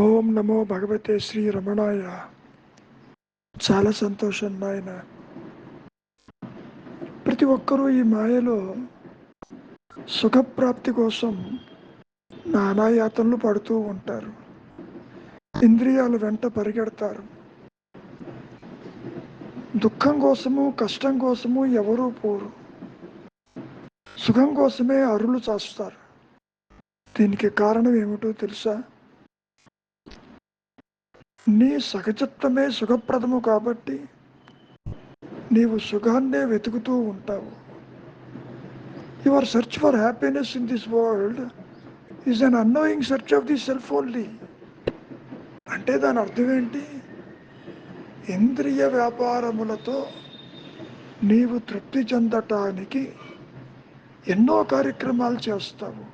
ఓం నమో భగవతే శ్రీ రమణాయ. చాలా సంతోషం నాయన. ప్రతి ఒక్కరూ ఈ మాయలో సుఖప్రాప్తి కోసం నానాయాతనలు పడుతూ ఉంటారు. ఇంద్రియాలు వెంట పరిగెడతారు. దుఃఖం కోసము, కష్టం కోసము ఎవరూ పోరు. సుఖం కోసమే అరులు చాస్తారు. దీనికి కారణం ఏమిటో తెలుసా? నీ సహజత్వమే సుఖప్రదము కాబట్టి నీవు సుఖాన్నే వెతుకుతూ ఉంటావు. Your search for happiness in this world is an annoying search of the self only. అంటే దాని అర్థం ఏంటి? ఇంద్రియ వ్యాపారములతో నీవు తృప్తి చెందటానికి ఎన్నో కార్యక్రమాలు చేస్తావు.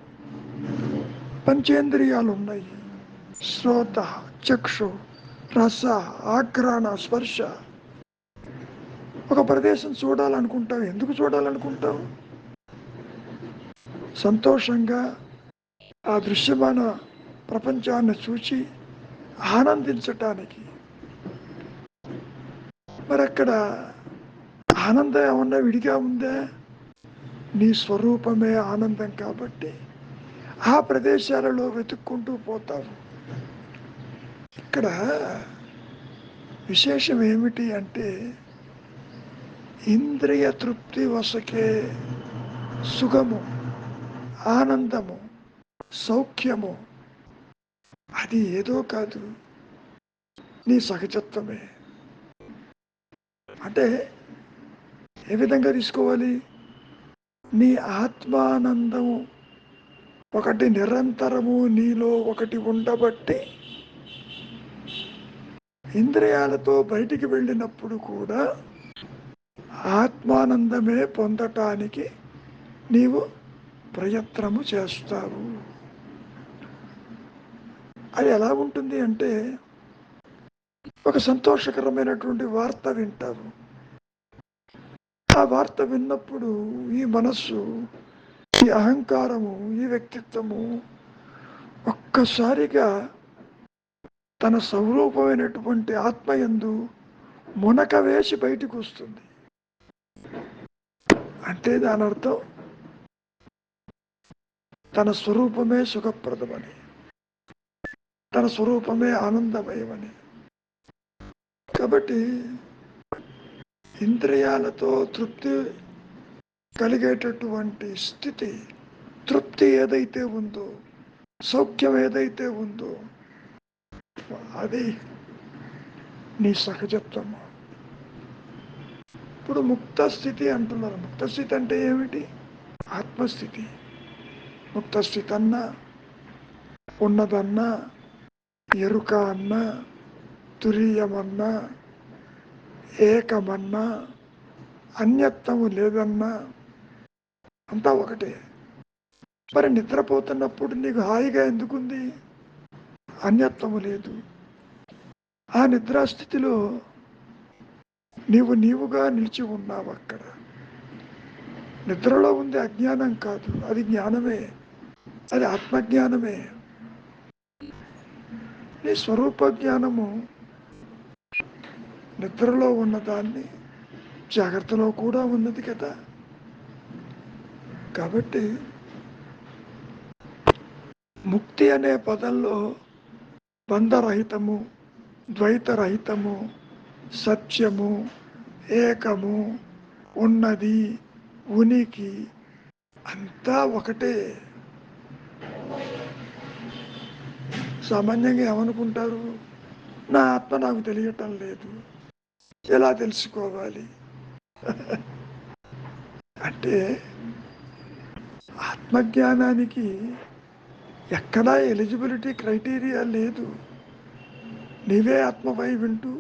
పంచేంద్రియాలు ఉన్నాయి. శ్రోత, చక్షు, రస, ఆఘ్రాణ, స్పర్శ. ఒక ప్రదేశం చూడాలనుకుంటావు. ఎందుకు చూడాలనుకుంటావు? సంతోషంగా ఆ దృశ్యమాన ప్రపంచాన్ని చూచి ఆనందించటానికి. మరి అక్కడ ఆనందం ఏమన్నా విడిగా ఉందా? నీ స్వరూపమే ఆనందం కాబట్టి ఆ ప్రదేశాలలో వెతుక్కుంటూ పోతావు. ఇక్కడ విశేషం ఏమిటి అంటే, ఇంద్రియ తృప్తి వసకే సుఖము, ఆనందము, సౌఖ్యము అది ఏదో కాదు, నీ సహజత్వమే. అంటే ఏ విధంగా తీసుకోవాలి? నీ ఆత్మానందం ఒకటి నిరంతరము నీలో ఒకటి ఉండబట్టి ఇంద్రియాలతో బయటికి వెళ్ళినప్పుడు కూడా ఆత్మానందమే పొందటానికి నీవు ప్రయత్నము చేస్తావు. అది ఎలా ఉంటుంది అంటే, ఒక సంతోషకరమైనటువంటి వార్త వింటావు. ఆ వార్త విన్నప్పుడు ఈ మనస్సు, ఈ అహంకారము, ఈ వ్యక్తిత్వము ఒక్కసారిగా తన స్వరూపమైనటువంటి ఆత్మయందు మునక వేసి బయటకు వస్తుంది. అంటే దాని అర్థం తన స్వరూపమే సుఖప్రదమని, తన స్వరూపమే ఆనందమయమని. కాబట్టి ఇంద్రియాలతో తృప్తి కలిగేటటువంటి స్థితి, తృప్తి ఏదైతే ఉందో, సౌఖ్యం ఏదైతే ఉందో, అది నీ సహజత్వము. ఇప్పుడు ముక్త స్థితి అంటున్నారు. ముక్త స్థితి అంటే ఏమిటి? ఆత్మస్థితి. ముక్త స్థితి అన్నా, ఉన్నదన్నా, ఎరుక అన్నా, తురీయమన్నా, ఏకమన్నా, అన్యత్వము లేదన్నా అంతా ఒకటే. మరి నిద్రపోతున్నప్పుడు నీకు హాయిగా ఎందుకుంది? అన్యత్వము లేదు. ఆ నిద్రాస్థితిలో నీవుగా నిలిచి ఉన్నావు. అక్కడ నిద్రలో ఉంది అజ్ఞానం కాదు, అది జ్ఞానమే, అది ఆత్మజ్ఞానమే. నీ స్వరూప జ్ఞానము నిద్రలో ఉన్నదాన్ని జాగ్రత్తలో కూడా ఉన్నది కదా. కాబట్టి ముక్తి అనే పదంలో బంధరహితము, ద్వైతరహితము, సత్యము, ఏకము, ఉన్నది, ఉనికి అంతా ఒకటే. సామాన్యంగా ఏమనుకుంటారు? నా ఆత్మ నాకు తెలియటం లేదు, ఎలా తెలుసుకోవాలి అంటే, ఆత్మజ్ఞానానికి ఎక్కడా ఎలిజిబిలిటీ క్రైటీరియా లేదు. నీవే ఆత్మవై వింటూ,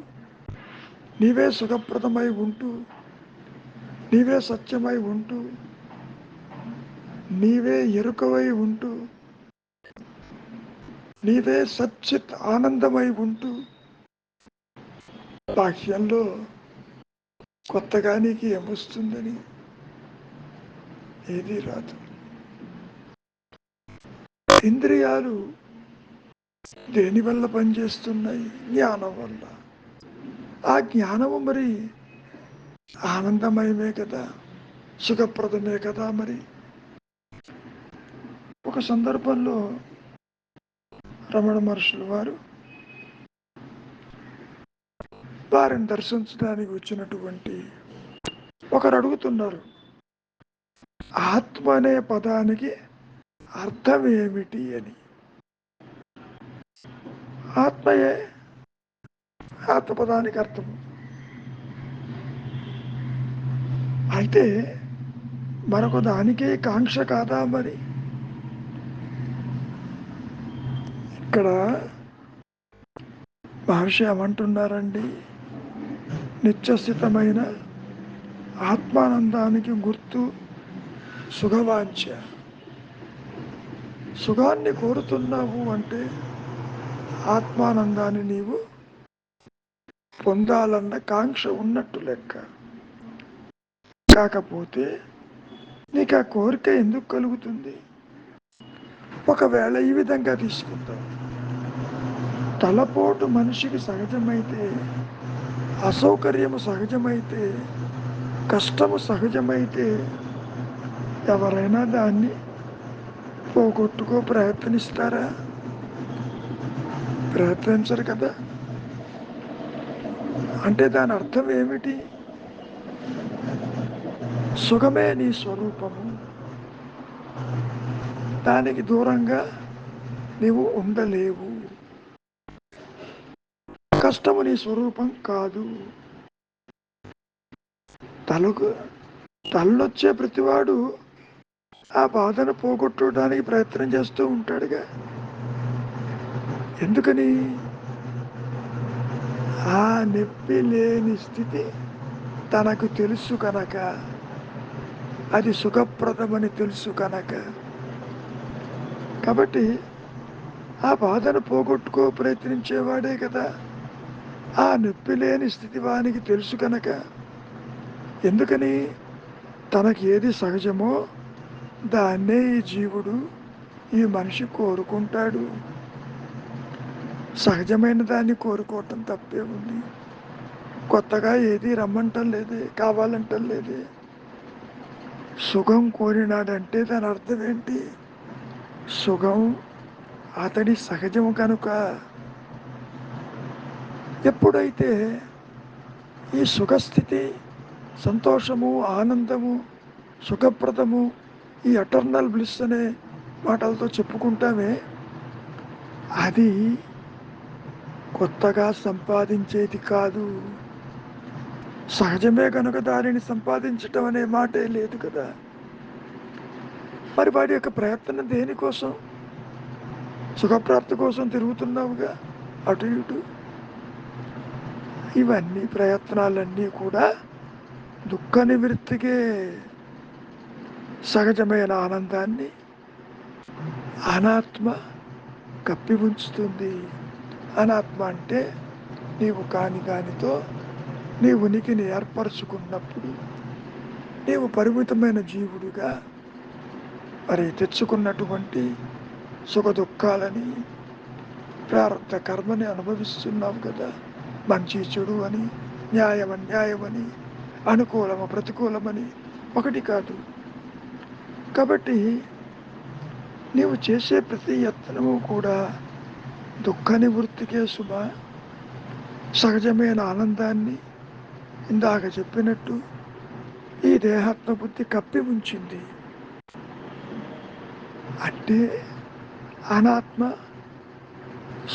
నీవే సుఖప్రదమై ఉంటూ, నీవే సత్యమై ఉంటూ, నీవే ఎరుకవై ఉంటూ, నీవే సచ్చిత్ ఆనందమై ఉంటూ, బాహ్యంలో కొత్తగా నీకు ఏమొస్తుందని ఏదీ రాదు. ఇంద్రియాలు దేని వల్ల పనిచేస్తున్నాయి? జ్ఞానం వల్ల. ఆ జ్ఞానము మరి ఆనందమయమే కదా, సుఖప్రదమే కదా. మరి ఒక సందర్భంలో రమణ మహర్షులు వారిని దర్శించడానికి వచ్చినటువంటి ఒకరు అడుగుతున్నారు, ఆత్మ అనే పదానికి అర్థం ఏమిటి అని. ఆత్మయే ఆత్మపదానికి అర్థం. అయితే మరొక దానికే కాంక్ష కాదా మరి? ఇక్కడ మహర్షి ఏమంటున్నారండి, నిత్యస్థితమైన ఆత్మానందానికి గుర్తు సుఖవాంఛ. సుఖాన్ని కోరుతున్నావు అంటే ఆత్మానందాన్ని నీవు పొందాలన్న కాంక్ష ఉన్నట్టు లెక్క. కాకపోతే నీకు ఆ కోరిక ఎందుకు కలుగుతుంది? ఒకవేళ ఈ విధంగా తీసుకుందాం, తలపోటు మనిషికి సహజమైతే, అసౌకర్యము సహజమైతే, కష్టము సహజమైతే ఎవరైనా దాన్ని పోగొట్టుకో ప్రయత్నిస్తారా? ప్రయత్నించరు కదా. అంటే దాని అర్థం ఏమిటి? సుఖమే నీ స్వరూపము, దానికి దూరంగా నీవు ఉండలేవు. కష్టము నీ స్వరూపం కాదు. తలనొచ్చే ప్రతివాడు ఆ బాధను పోగొట్టడానికి ప్రయత్నం చేస్తూ ఉంటాడుగా. ఎందుకని? ఆ నొప్పి లేని స్థితి తనకు తెలుసు కనుక, అది సుఖప్రదమని తెలుసు కనుక. కాబట్టి ఆ బాధను పోగొట్టుకో ప్రయత్నించేవాడే కదా. ఆ నొప్పి లేని స్థితి వానికి తెలుసు కనుక. ఎందుకని? తనకి ఏది సహజమో దాన్నే ఈ జీవుడు, ఈ మనిషి కోరుకుంటాడు. సహజమైన దాన్ని కోరుకోవటం తప్పే ఉంది. కొత్తగా ఏది రమ్మంటం లేదే, కావాలంటం లేదే. సుఖం కోరినాడంటే దాని అర్థం ఏంటి? సుఖం అతడి సహజము కనుక. ఎప్పుడైతే ఈ సుఖస్థితి, సంతోషము, ఆనందము, సుఖప్రదము, ఈ ఎటర్నల్ బ్లిస్ అనే మాటలతో చెప్పుకుంటామే, అది కొత్తగా సంపాదించేది కాదు. సహజమే కనుక దానిని సంపాదించటం అనే మాటే లేదు కదా. మరి వాడి యొక్క ప్రయత్నం దేనికోసం? సుఖప్రాప్తి కోసం తిరుగుతున్నావుగా అటు ఇటు. ఇవన్నీ ప్రయత్నాలన్నీ కూడా దుఃఖ నివృత్తికే. సహజమైన ఆనందాన్ని అనాత్మ కప్పి ఉంచుతుంది. అనాత్మ అంటే నీవు కాని దానితో నీ ఉనికిని ఏర్పరచుకున్నప్పుడు నీవు పరిమితమైన జీవుడిగా మరి తెచ్చుకున్నటువంటి సుఖ దుఃఖాలని, ప్రారంభ కర్మని అనుభవిస్తున్నావు కదా. మంచి చెడు అని, న్యాయం అన్యాయమని, అనుకూలము ప్రతికూలమని ఒకటి కాదు. కాబట్టి నీవు చేసే ప్రతి యత్నము కూడా దుఃఖ నివృత్తికే సుమ. సహజమైన ఆనందాన్ని ఇందాక చెప్పినట్టు ఈ దేహాత్మ బుద్ధి కప్పి ఉంచింది. అంటే అనాత్మ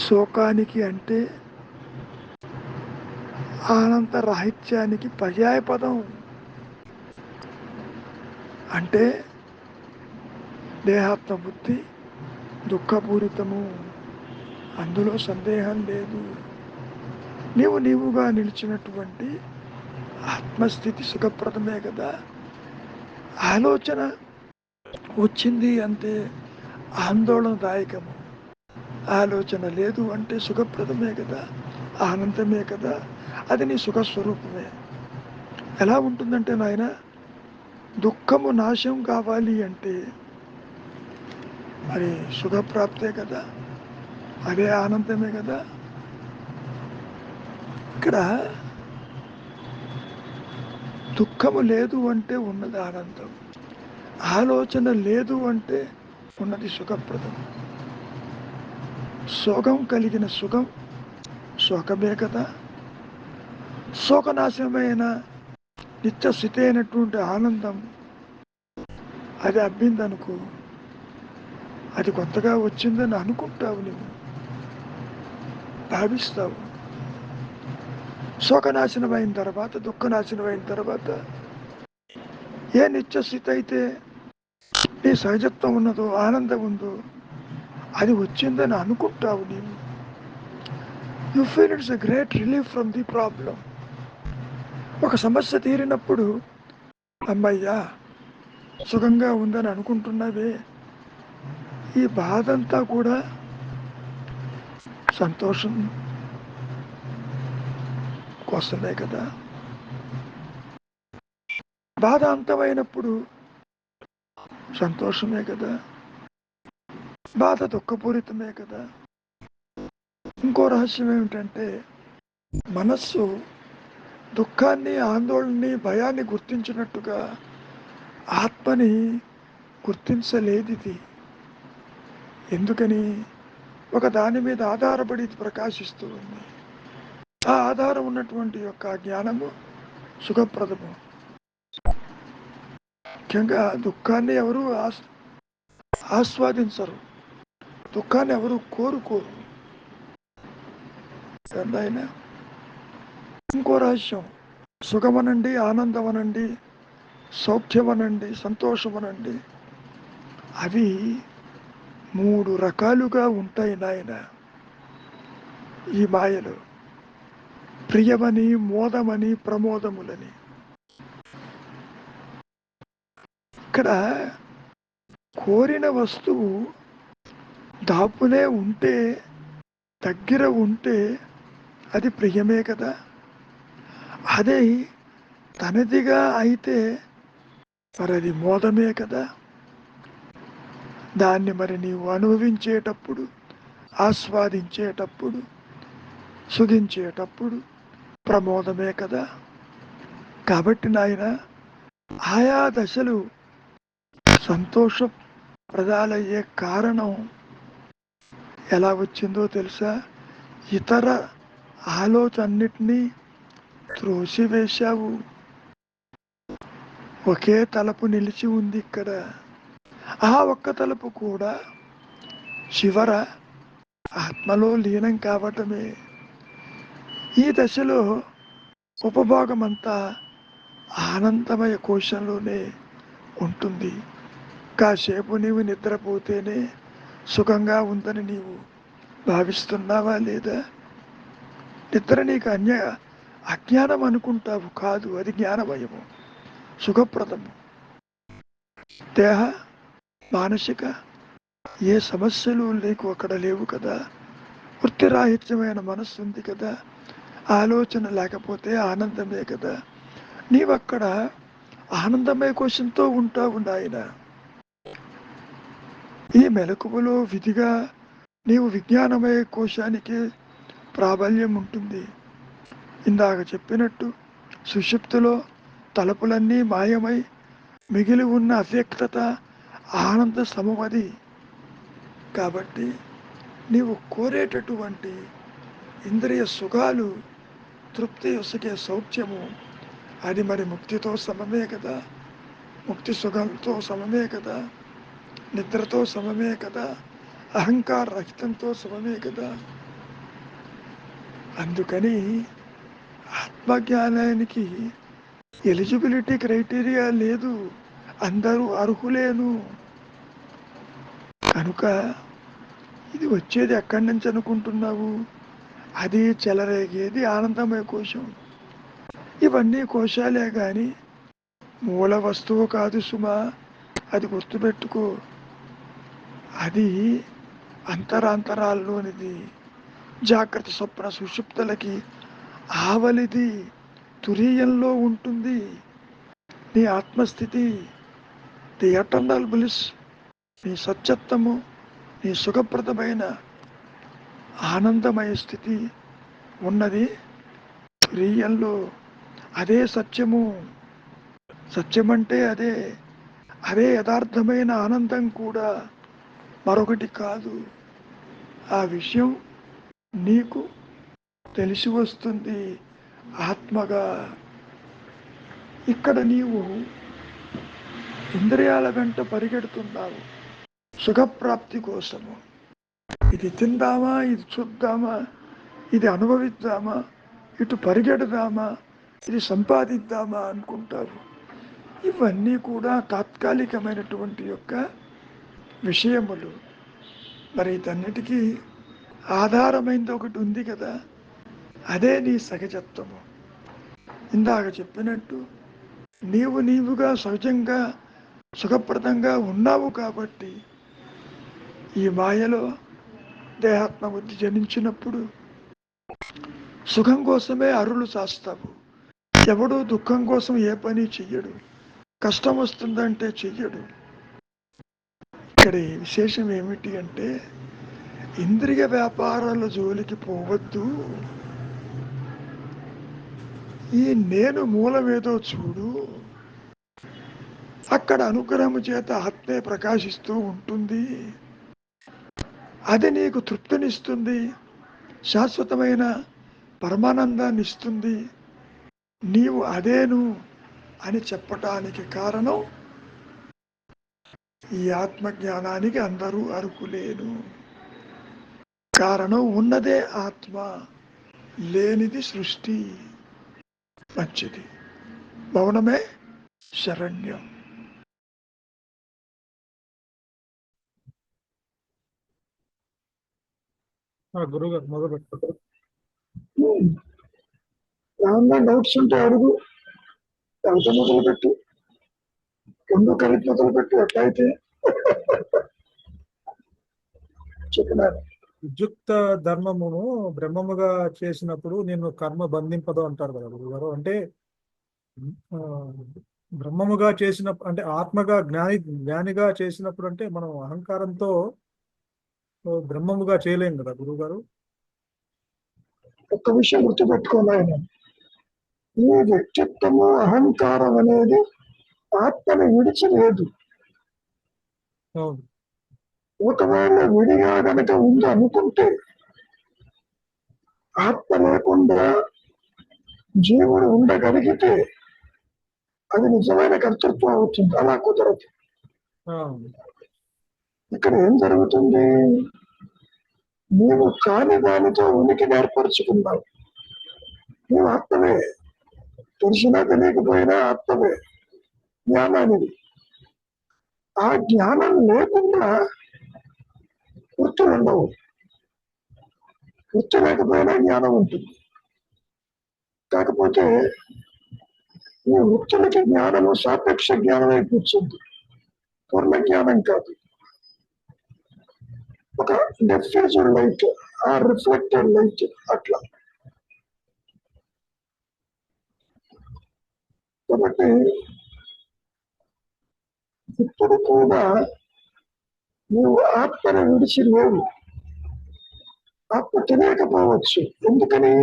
శోకానికి, అంటే ఆనంద రాహిత్యానికి పర్యాయ పదం. అంటే దేహాత్మ బుద్ధి దుఃఖపూరితము, అందులో సందేహం లేదు. నీవుగా నిలిచినటువంటి ఆత్మస్థితి సుఖప్రదమే కదా. ఆలోచన వచ్చింది అంటే ఆందోళనదాయకము, ఆలోచన లేదు అంటే సుఖప్రదమే కదా, ఆనందమే కదా. అది నీ సుఖస్వరూపమే. ఎలా ఉంటుందంటే నాయన, దుఃఖము నాశం కావాలి అంటే మరి సుఖప్రాప్తే కదా. అదే ఆనందమే కదా. ఇక్కడ దుఃఖము లేదు అంటే ఉన్నది ఆనందం, ఆలోచన లేదు అంటే ఉన్నది సుఖప్రదం. శోకం కలిగిన సుఖం శోకమే కదా. శోకనాశనమైన నిత్యస్థితి అయినటువంటి ఆనందం అది అబ్బిందనుకో, అది కొత్తగా వచ్చిందని అనుకుంటావు, నువ్వు భావిస్తావు. శోకనాశనం అయిన తర్వాత, దుఃఖనాశనం అయిన తర్వాత ఏ నిత్యస్థితి అయితే నీ సహజత్వం ఉన్నదో, ఆనందం ఉందో, అది వచ్చిందని అనుకుంటావు నీవు. You feel it's a great relief from the problem. ఒక సమస్య తీరినప్పుడు అమ్మయ్యా సుఖంగా ఉందని అనుకుంటున్నావే, ఈ బాధ అంతా కూడా సంతోషం కోసమే కదా. బాధ అంతమైనప్పుడు సంతోషమే కదా, బాధ దుఃఖపూరితమే కదా. ఇంకో రహస్యం ఏమిటంటే, మనస్సు దుఃఖాన్ని, ఆందోళనని, భయాన్ని గుర్తించినట్టుగా ఆత్మని గుర్తించలేదు. ఇది ఎందుకని? ఒక దాని మీద ఆధారపడి ప్రకాశిస్తూ ఉంది. ఆ ఆధారం ఉన్నటువంటి యొక్క జ్ఞానము సుఖప్రదము. ముఖ్యంగా దుఃఖాన్ని ఎవరు ఆస్వాదించరు, దుఃఖాన్ని ఎవరు కోరుకోరు. ఆయన ఇంకో రహస్యం, సుఖమనండి, ఆనందమనండి, సౌఖ్యమనండి, సంతోషమనండి, అవి 3 రకాలుగా ఉంటాయి నాయన ఈ మాయలో. ప్రియమని, మోదమని, ప్రమోదములని. ఇక్కడ కోరిన వస్తువు దాపునే ఉంటే, దగ్గర ఉంటే అది ప్రియమే కదా. అదే తనదిగా అయితే మరి అది మోదమే కదా. దాన్ని మరి నీవు అనుభవించేటప్పుడు, ఆస్వాదించేటప్పుడు, సుఖించేటప్పుడు ప్రమోదమే కదా. కాబట్టి నాయన ఆయా దశలు సంతోషప్రదాలయ్యే కారణం ఎలా వచ్చిందో తెలుసా? ఇతర ఆలోచనన్నిటినీ త్రోసివేశావు. ఒకే తలపు నిలిచి ఉంది ఇక్కడ. ఆ ఒక్క తలుపు కూడా చివర ఆత్మలో లీనం కావటమే. ఈ దశలో ఉపభోగమంతా ఆనందమయ కోశంలోనే ఉంటుంది. కాసేపు నీవు నిద్రపోతేనే సుఖంగా ఉందని నీవు భావిస్తున్నావా లేదా? నిద్ర నీకు అజ్ఞానం అనుకుంటావు, కాదు, అది జ్ఞానమయము, సుఖప్రదము. దేహ మానసిక ఏ సమస్యలు నీకు అక్కడ లేవు కదా. వృత్తిరాహిత్యమైన మనస్సు ఉంది కదా. ఆలోచన లేకపోతే ఆనందమే కదా. నీవక్కడ ఆనందమయ కోశంతో ఉంటావు నాయన. ఈ మెలకువలో విధిగా నీవు విజ్ఞానమయ కోశానికి ప్రాబల్యం ఉంటుంది. ఇందాక చెప్పినట్టు సుషుప్తిలో తలుపులన్నీ మాయమై మిగిలి ఉన్న అవ్యక్తత ఆనంద సమమది. కాబట్టి నీవు కోరేటటువంటి ఇంద్రియ సుఖాలు, తృప్తి ఉసగే సౌఖ్యము, అది మరి ముక్తితో సమమే కదా. ముక్తి సుఖంతో సమమే కదా, నిద్రతో సమమే కదా, అహంకార రహితంతో సమమే కదా. అందుకని ఆత్మజ్ఞానానికి ఎలిజిబిలిటీ క్రైటీరియా లేదు, అందరూ అర్హులేను. కనుక ఇది వచ్చేది ఎక్కడి నుంచి అనుకుంటున్నావు? అది చెలరేగేది ఆనందమయ కోశం. ఇవన్నీ కోశాలే కానీ మూల వస్తువు కాదు సుమా, అది గుర్తుపెట్టుకో. అది అంతరాంతరాల్లోనిది, జాగ్రత్త స్వప్న సుషుప్తులకి ఆవలిది, తురీయంలో ఉంటుంది నీ ఆత్మస్థితి, ది ఎటర్నల్ బ్లిస్, నీ సత్యత్వము, నీ సుఖప్రదమైన ఆనందమయ స్థితి ఉన్నది రియల్లో. అదే సత్యము. సత్యమంటే అదే. అదే యథార్థమైన ఆనందం కూడా, మరొకటి కాదు. ఆ విషయం నీకు తెలిసి వస్తుంది ఆత్మగా. ఇక్కడ నీవు ఇంద్రియాల వెంట పరిగెడుతున్నావు సుఖప్రాప్తి కోసము. ఇది తిందామా, ఇది చూద్దామా, ఇది అనుభవిద్దామా, ఇటు పరిగెడదామా, ఇది సంపాదిద్దామా అనుకుంటారు. ఇవన్నీ కూడా తాత్కాలికమైనటువంటి యొక్క విషయములు. మరి ఇదన్నిటికీ ఆధారమైంది ఒకటి ఉంది కదా, అదే నీ సహజత్వము. ఇందాక చెప్పినట్టు నీవుగా సహజంగా సుఖప్రదంగా ఉన్నావు కాబట్టి ఈ మాయలో దేహాత్మ బుద్ధి జనించినప్పుడు సుఖం కోసమే అరులు చాస్తావు. ఎవడు దుఃఖం కోసం ఏ పని చెయ్యడు. కష్టం వస్తుందంటే చెయ్యడు. ఇక్కడ విశేషం ఏమిటి అంటే, ఇంద్రియ వ్యాపారాల జోలికి పోవద్దు. ఈ నేను మూలమేదో చూడు. అక్కడ అనుగ్రహము చేత ఆత్మే ప్రకాశిస్తూ ఉంటుంది. అది నీకు తృప్తినిస్తుంది, శాశ్వతమైన పరమానందాన్ని ఇస్తుంది. నీవు అదేను అని చెప్పటానికి కారణం, ఈ ఆత్మజ్ఞానానికి అందరూ అర్హులేను. కారణం ఉన్నదే ఆత్మ, లేనిది సృష్టి. మంచిది. మౌనమే శరణ్యం. గురుగారు మొదలు పెట్టారు. ఏమన్నా డౌట్స్ ఉంటే అడుగు. ఎంత మొదలుపెట్టు, రెండు కలిపి మొదలుపెట్టు. ఎట్లయితే చెప్పినారు. విద్యుక్త ధర్మమును బ్రహ్మముగా చేసినప్పుడు నేను కర్మ బంధింపదు అంటారు కదా గురుగారు. అంటే బ్రహ్మముగా చేసినప్పుడు అంటే ఆత్మగా జ్ఞానిగా చేసినప్పుడు అంటే మనం అహంకారంతో బ్రహ్మముగా చేయలేం కదా గురుగారు. ఒక్క విషయం గుర్తుపెట్టుకోవాలి. ఈ వ్యక్తిత్వము అహంకారం అనేది ఆత్మని విడిచి లేదు. అవును. ఒకవేళ విడిగా గనక ఉంది అనుకుంటే, ఆత్మ లేకుండా జీవుడు ఉండగలిగితే అది నిజమైన కర్తృత్వం అవుతుంది. అలా కుదరదు. ఇక్కడ ఏం జరుగుతుంది? నీవు కాని దానితో ఉనికిని ఏర్పరచుకున్నావు. నీవు ఆత్మవే, తెలిసినా తెలియకపోయినా ఆత్మవే, జ్ఞానానిది. ఆ జ్ఞానం లేకుండా వృత్తులు ఉండవు. వృత్తి లేకపోయినా జ్ఞానం ఉంటుంది. కాకపోతే ఈ వృత్తులకి జ్ఞానము సాపేక్ష జ్ఞానమై కూర్చుంది, పూర్ణ జ్ఞానం కాదు. ఒక డిఫ్యూజన్ లైట్, ఆ రిఫ్లెక్టెడ్ లైట్ అట్లా. కాబట్టి ఇప్పుడు కూడా నువ్వు ఆత్మను విడిచి లేవు. ఆత్మ తెలియకపోవచ్చు. ఎందుకని?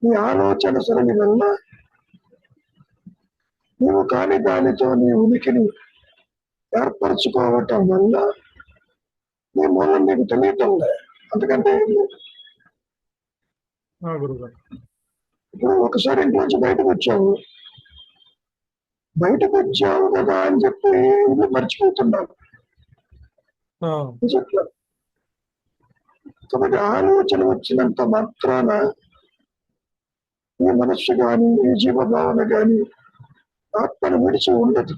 నీ ఆలోచన సరళి వల్ల నీవు కాని దానితో నీ ఉనికిని ఏర్పరచుకోవటం వల్ల నీ మూలం నీకు తెలియటం లే. అందుకంటే ఇప్పుడు ఒకసారి ఇంట్లోంచి బయటకు వచ్చావు కదా అని చెప్పి ఇల్లు మర్చిపోతున్నావు. చెప్పాను. కాబట్టి ఆలోచన వచ్చినంత మాత్రాన ఈ మనస్సు కానీ ఈ జీవభావన కానీ ఆత్మను విడిచి ఉండదు.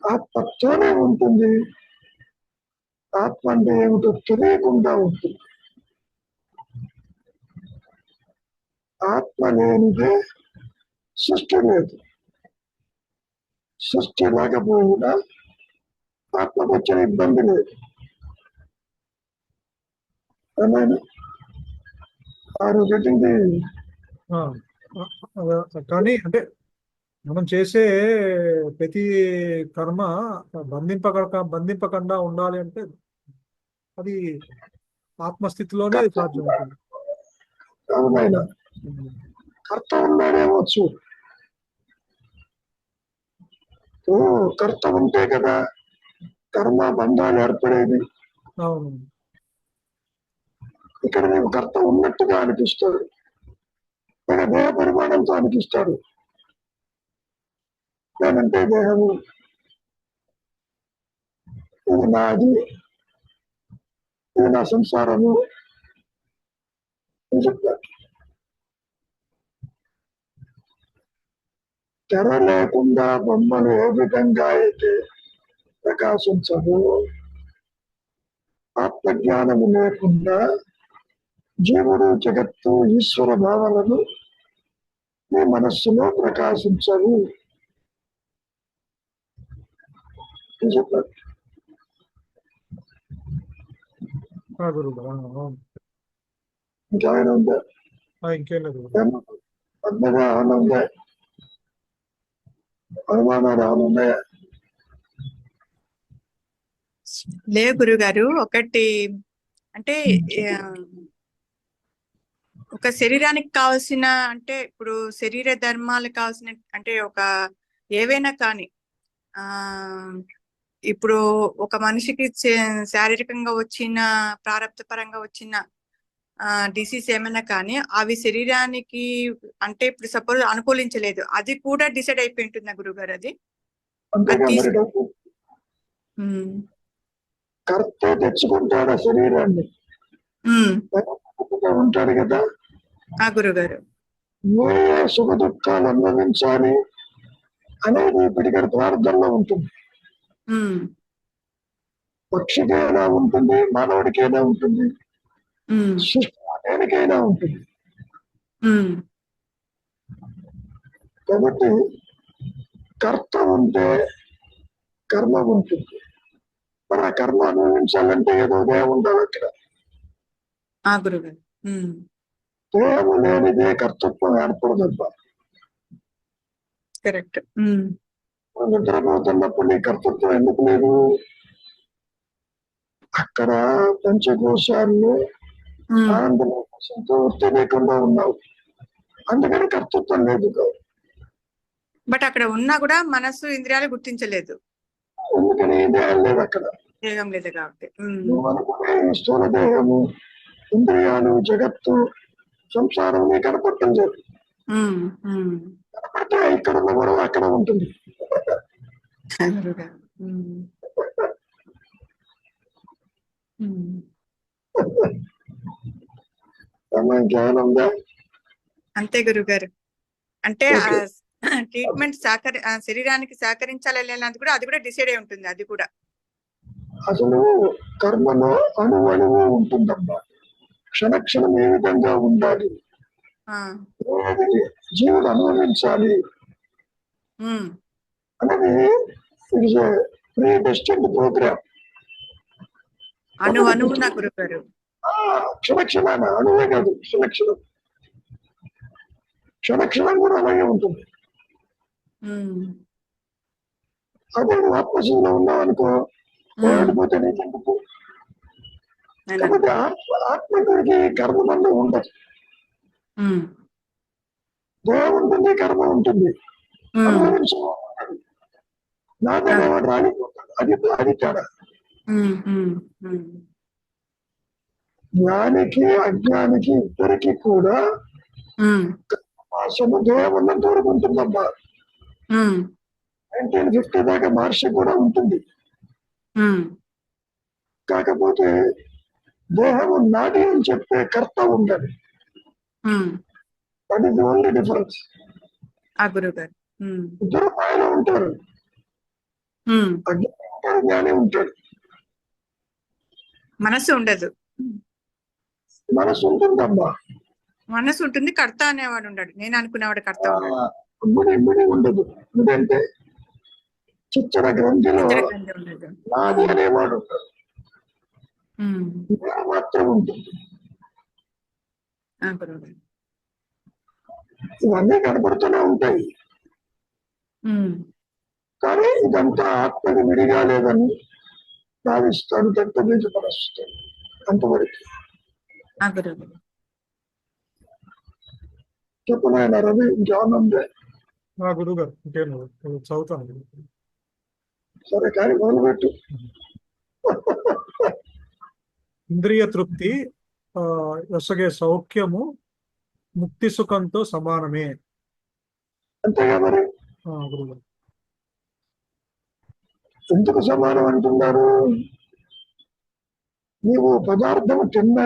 ఆత్మతోనే ఉంటుంది. ఆత్మ అంటే ఏమిటో తెలియకుండా ఉంటుంది. ఆత్మ లేనిదే సృష్టి లేదు. సృష్టి లేకపోయినా ఆత్మకు వచ్చిన ఇబ్బంది లేదు. కానీ అంటే మనం చేసే ప్రతి కర్మ బంధింపకుండా ఉండాలి అంటే అది ఆత్మస్థితిలోనే కర్త సాధ్యం అవుతుంది. అవునైనా ఉమ్. కర్త ఉన్నాడేమో చూడు. ఓ కర్త ఉంటే కదా కర్మ బంధాలు ఏర్పడేది. అవును. ఇక్కడ నీకు కర్త ఉన్నట్టుగా అనిపిస్తాడు, మన దేహ పరిమాణంతో అనిపిస్తాడు. నేనంటే దేహము, ఇది నాది, ఇది నా సంసారము అని చెప్తాడు. తెర లేకుండా బొమ్మలు ఏ విధంగా అయితే ప్రకాశించవు, ఆత్మజ్ఞానము లేకుండా జీవుడు జగత్తు ఈశ్వర భావనలు నీ మనస్సులో ప్రకాశించవు అని చెప్పారు. గురుగారు అవును. ఇంకేమైనా ఉందా? ఇంకేం లేదు గురుగారు. పెద్దగా ఏమైనా ఉందా? అనుమానాలు ఏమైనా ఉన్నాయా? లేవు గురుగారు. ఒకటి అంటే ఆ, ఒక శరీరానికి కావాల్సిన అంటే ఇప్పుడు శరీర ధర్మాలకు కావాల్సిన అంటే ఒక ఏవైనా కానీ ఆ ఇప్పుడు ఒక మనిషికి శారీరకంగా వచ్చిన ప్రారబ్ధ పరంగా వచ్చిన డిసీజ్ ఏమైనా కానీ అవి శరీరానికి అంటే ఇప్పుడు సపోజ్ అనుకూలించలేదు, అది కూడా డిసైడ్ అయిపోయి ఉంటుందా గురుగారు? అది అంతేగా తీసు మరి డబ్బు ఉమ్, కరెక్టే తెచ్చుకుంటాడు ఆ శరీరాన్ని, ఉమ్, ఉంటాడు కదా. గురుగారు. ఏ సుఖ దుఃఖాలు అనుభవించాలి అనేది ఇప్పటికీ ప్రార్థనలో ఉంటుంది. ఉమ్, పక్షికైనా ఉంటుంది, మానవుడికైనా ఉంటుంది, ఉమ్, దేనికైనా ఉంటుంది. ఉమ్, కాబట్టి కర్త ఉంటే కర్మ ఉంటుంది. మరి ఆ కర్మ అనుభవించాలంటే ఏదో దేహం ఉండాలి అక్కడ. గురుగారు. దేహము లేనిదే కర్తృత్వం ఏర్పడదబ్బా. కరెక్ట్. నిద్రపోతున్నప్పుడు నీ కర్తృత్వం ఎందుకు లేదు? అక్కడ పంచకోశాల్లో ఆనందం సంతృప్తి లేకుండా ఉన్నావు, అందుకని కర్తృత్వం లేదు. బట్ అక్కడ ఉన్నా కూడా మనస్సు ఇంద్రియాలు గుర్తించలేదు, ఎందుకని దేహం లేదు అక్కడ. దేహం లేదు కాబట్టి. నువ్వు అనుకునే స్థూల దేహము, ఇంద్రియాలు, జగత్తు, సంసారం నీ కనపడటం లేదు. కనపడితే ఇక్కడ ఉన్న గొడవ అక్కడ ఉంటుంది. ఇంకేమైనా ఉందా? అంతే గురుగారు. అంటే ట్రీట్మెంట్ శరీరానికి సహకరించాలి లేనది కూడా అది కూడా డిసైడ్ అయి ఉంటుంది. అది కూడా అసలు కర్మలో అణువణువు ఉంటుందమ్మా. క్షణక్షణం ఏ విధంగా ఉండాలి, జీవులు అనుభవించాలి అనేది it is predestined program. అణువున గురుగారు. క్షణక్షణాన అణువే కాదు, క్షణక్షణం క్షణక్షణం కూడా అలాగే ఉంటుంది. అదే నువ్వు ఆత్మశీలో ఉన్నావు అనుకో, పోతే నీకెందుకు? కాబట్టి ఆత్మకి కర్మబంధం ఉండదు. దేహం ఉంటుంది, కర్మ ఉంటుంది, నాదనేవాడు రాలిపోతాడు. అది తేడా. జ్ఞానికి అజ్ఞానికి ఇద్దరికి కూడా కర్మపాశము దేహం ఉన్నంత వరకు ఉంటుందమ్మా. 1950 దాకా మహర్షి కూడా ఉంటుంది. కాకపోతే దేహము నాది అని చెప్పే కర్త ఉండదు. That is the only difference. గురుగారు ఇద్దరు ఆయన ఉంటారు, అజ్ఞాని ఉంటాడు, జ్ఞాని ఉంటాడు. మనసు ఉండదు. మనసు ఉంటుందమ్మా, మనసు ఉంటుంది, కర్త అనేవాడు ఉండడు. నేను అనుకునేవాడు కర్త ఉన్నాడు. ఇమ్మడి ఉండదు. ఎందుకంటే చిచ్చర గ్రంథిలో నాది అనేవాడు ఉంటాడు, మాత్రం ఉంటుంది. ఇవన్నీ కనపడుతూనే ఉంటాయి, కానీ ఇదంతా ఆత్మకి విడిగా లేదని భావిస్తాడు దత్తబీజ మనస్సు. అంతవరకు గురువు. చెప్పు నాయన రవి, ఇంకేమన్నా ఉందే? గురువు గారు ఇంకేం చదువుతాను గురువు. సరే కానీ మొదలుపెట్టు. ఇంద్రియ తృప్తి యొసగే సౌఖ్యము ముక్తి సుఖంతో సమానమే. అంతేగా మరి. గురువు గారు. ఎందుకు సమానం అంటున్నారు? నీవు పదార్థం తిన్న,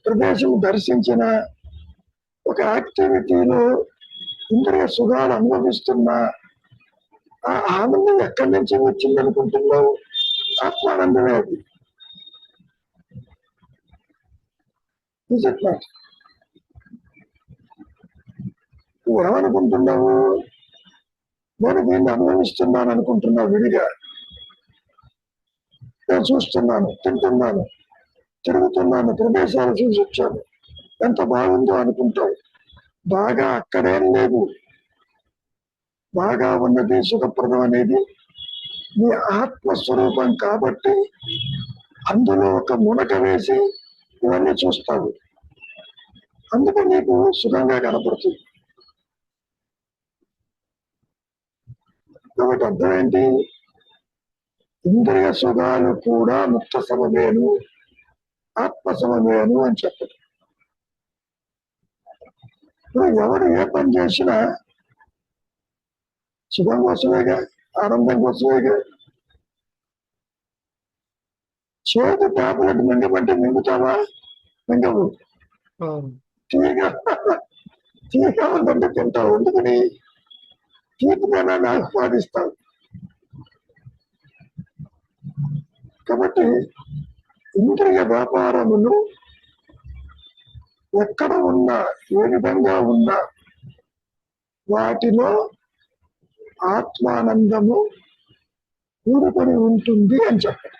ప్రదేశం దర్శించిన, ఒక యాక్టివిటీలో ఇంద్రియ సుఖాలు అనుభవిస్తున్నా ఆ ఆనందం ఎక్కడి నుంచి వచ్చింది అనుకుంటున్నావు? ఆత్మానందమే అది. నువ్వు ఏమనుకుంటున్నావు? నేను దీన్ని అనుభవిస్తున్నాను అనుకుంటున్నావు విడిగా. నేను చూస్తున్నాను, తింటున్నాను, తిరుగుతున్నాను, ప్రదేశాలు చూసి వచ్చాను, ఎంత బాగుందో అనుకుంటావు. బాగా అక్కడేం లేదు. బాగా ఉన్నది సుఖప్రదం అనేది నీ ఆత్మస్వరూపం కాబట్టి అందులో ఒక మునక వేసి ఇవన్నీ చూస్తావు. అందుకే నీకు సుఖంగా కనపడుతుంది. కాబట్టి అర్థం ఏంటి? ఇంద్రియ సుఖాలు కూడా ముక్త సమమేను, ఆత్మ సమమేను అని చెప్పదు. ఇప్పుడు ఎవరు ఏ పని చేసినా సుఖం కోసమేగా, ఆనందం కోసమేగా. చేతి టాబ్లెట్ మింగమంటే మింగుతావా? మింగవు. తీగా తీగా ఉందంటే తింటావు. ఎందుకని? తీపిదైనా ఆస్వాదిస్తావు. కాబట్టి ఇంద్రియ వ్యాపారములు ఎక్కడ ఉన్నా, ఏ విధంగా ఉన్నా వాటిలో ఆత్మానందము కూడుకొని ఉంటుంది అని చెప్పారు.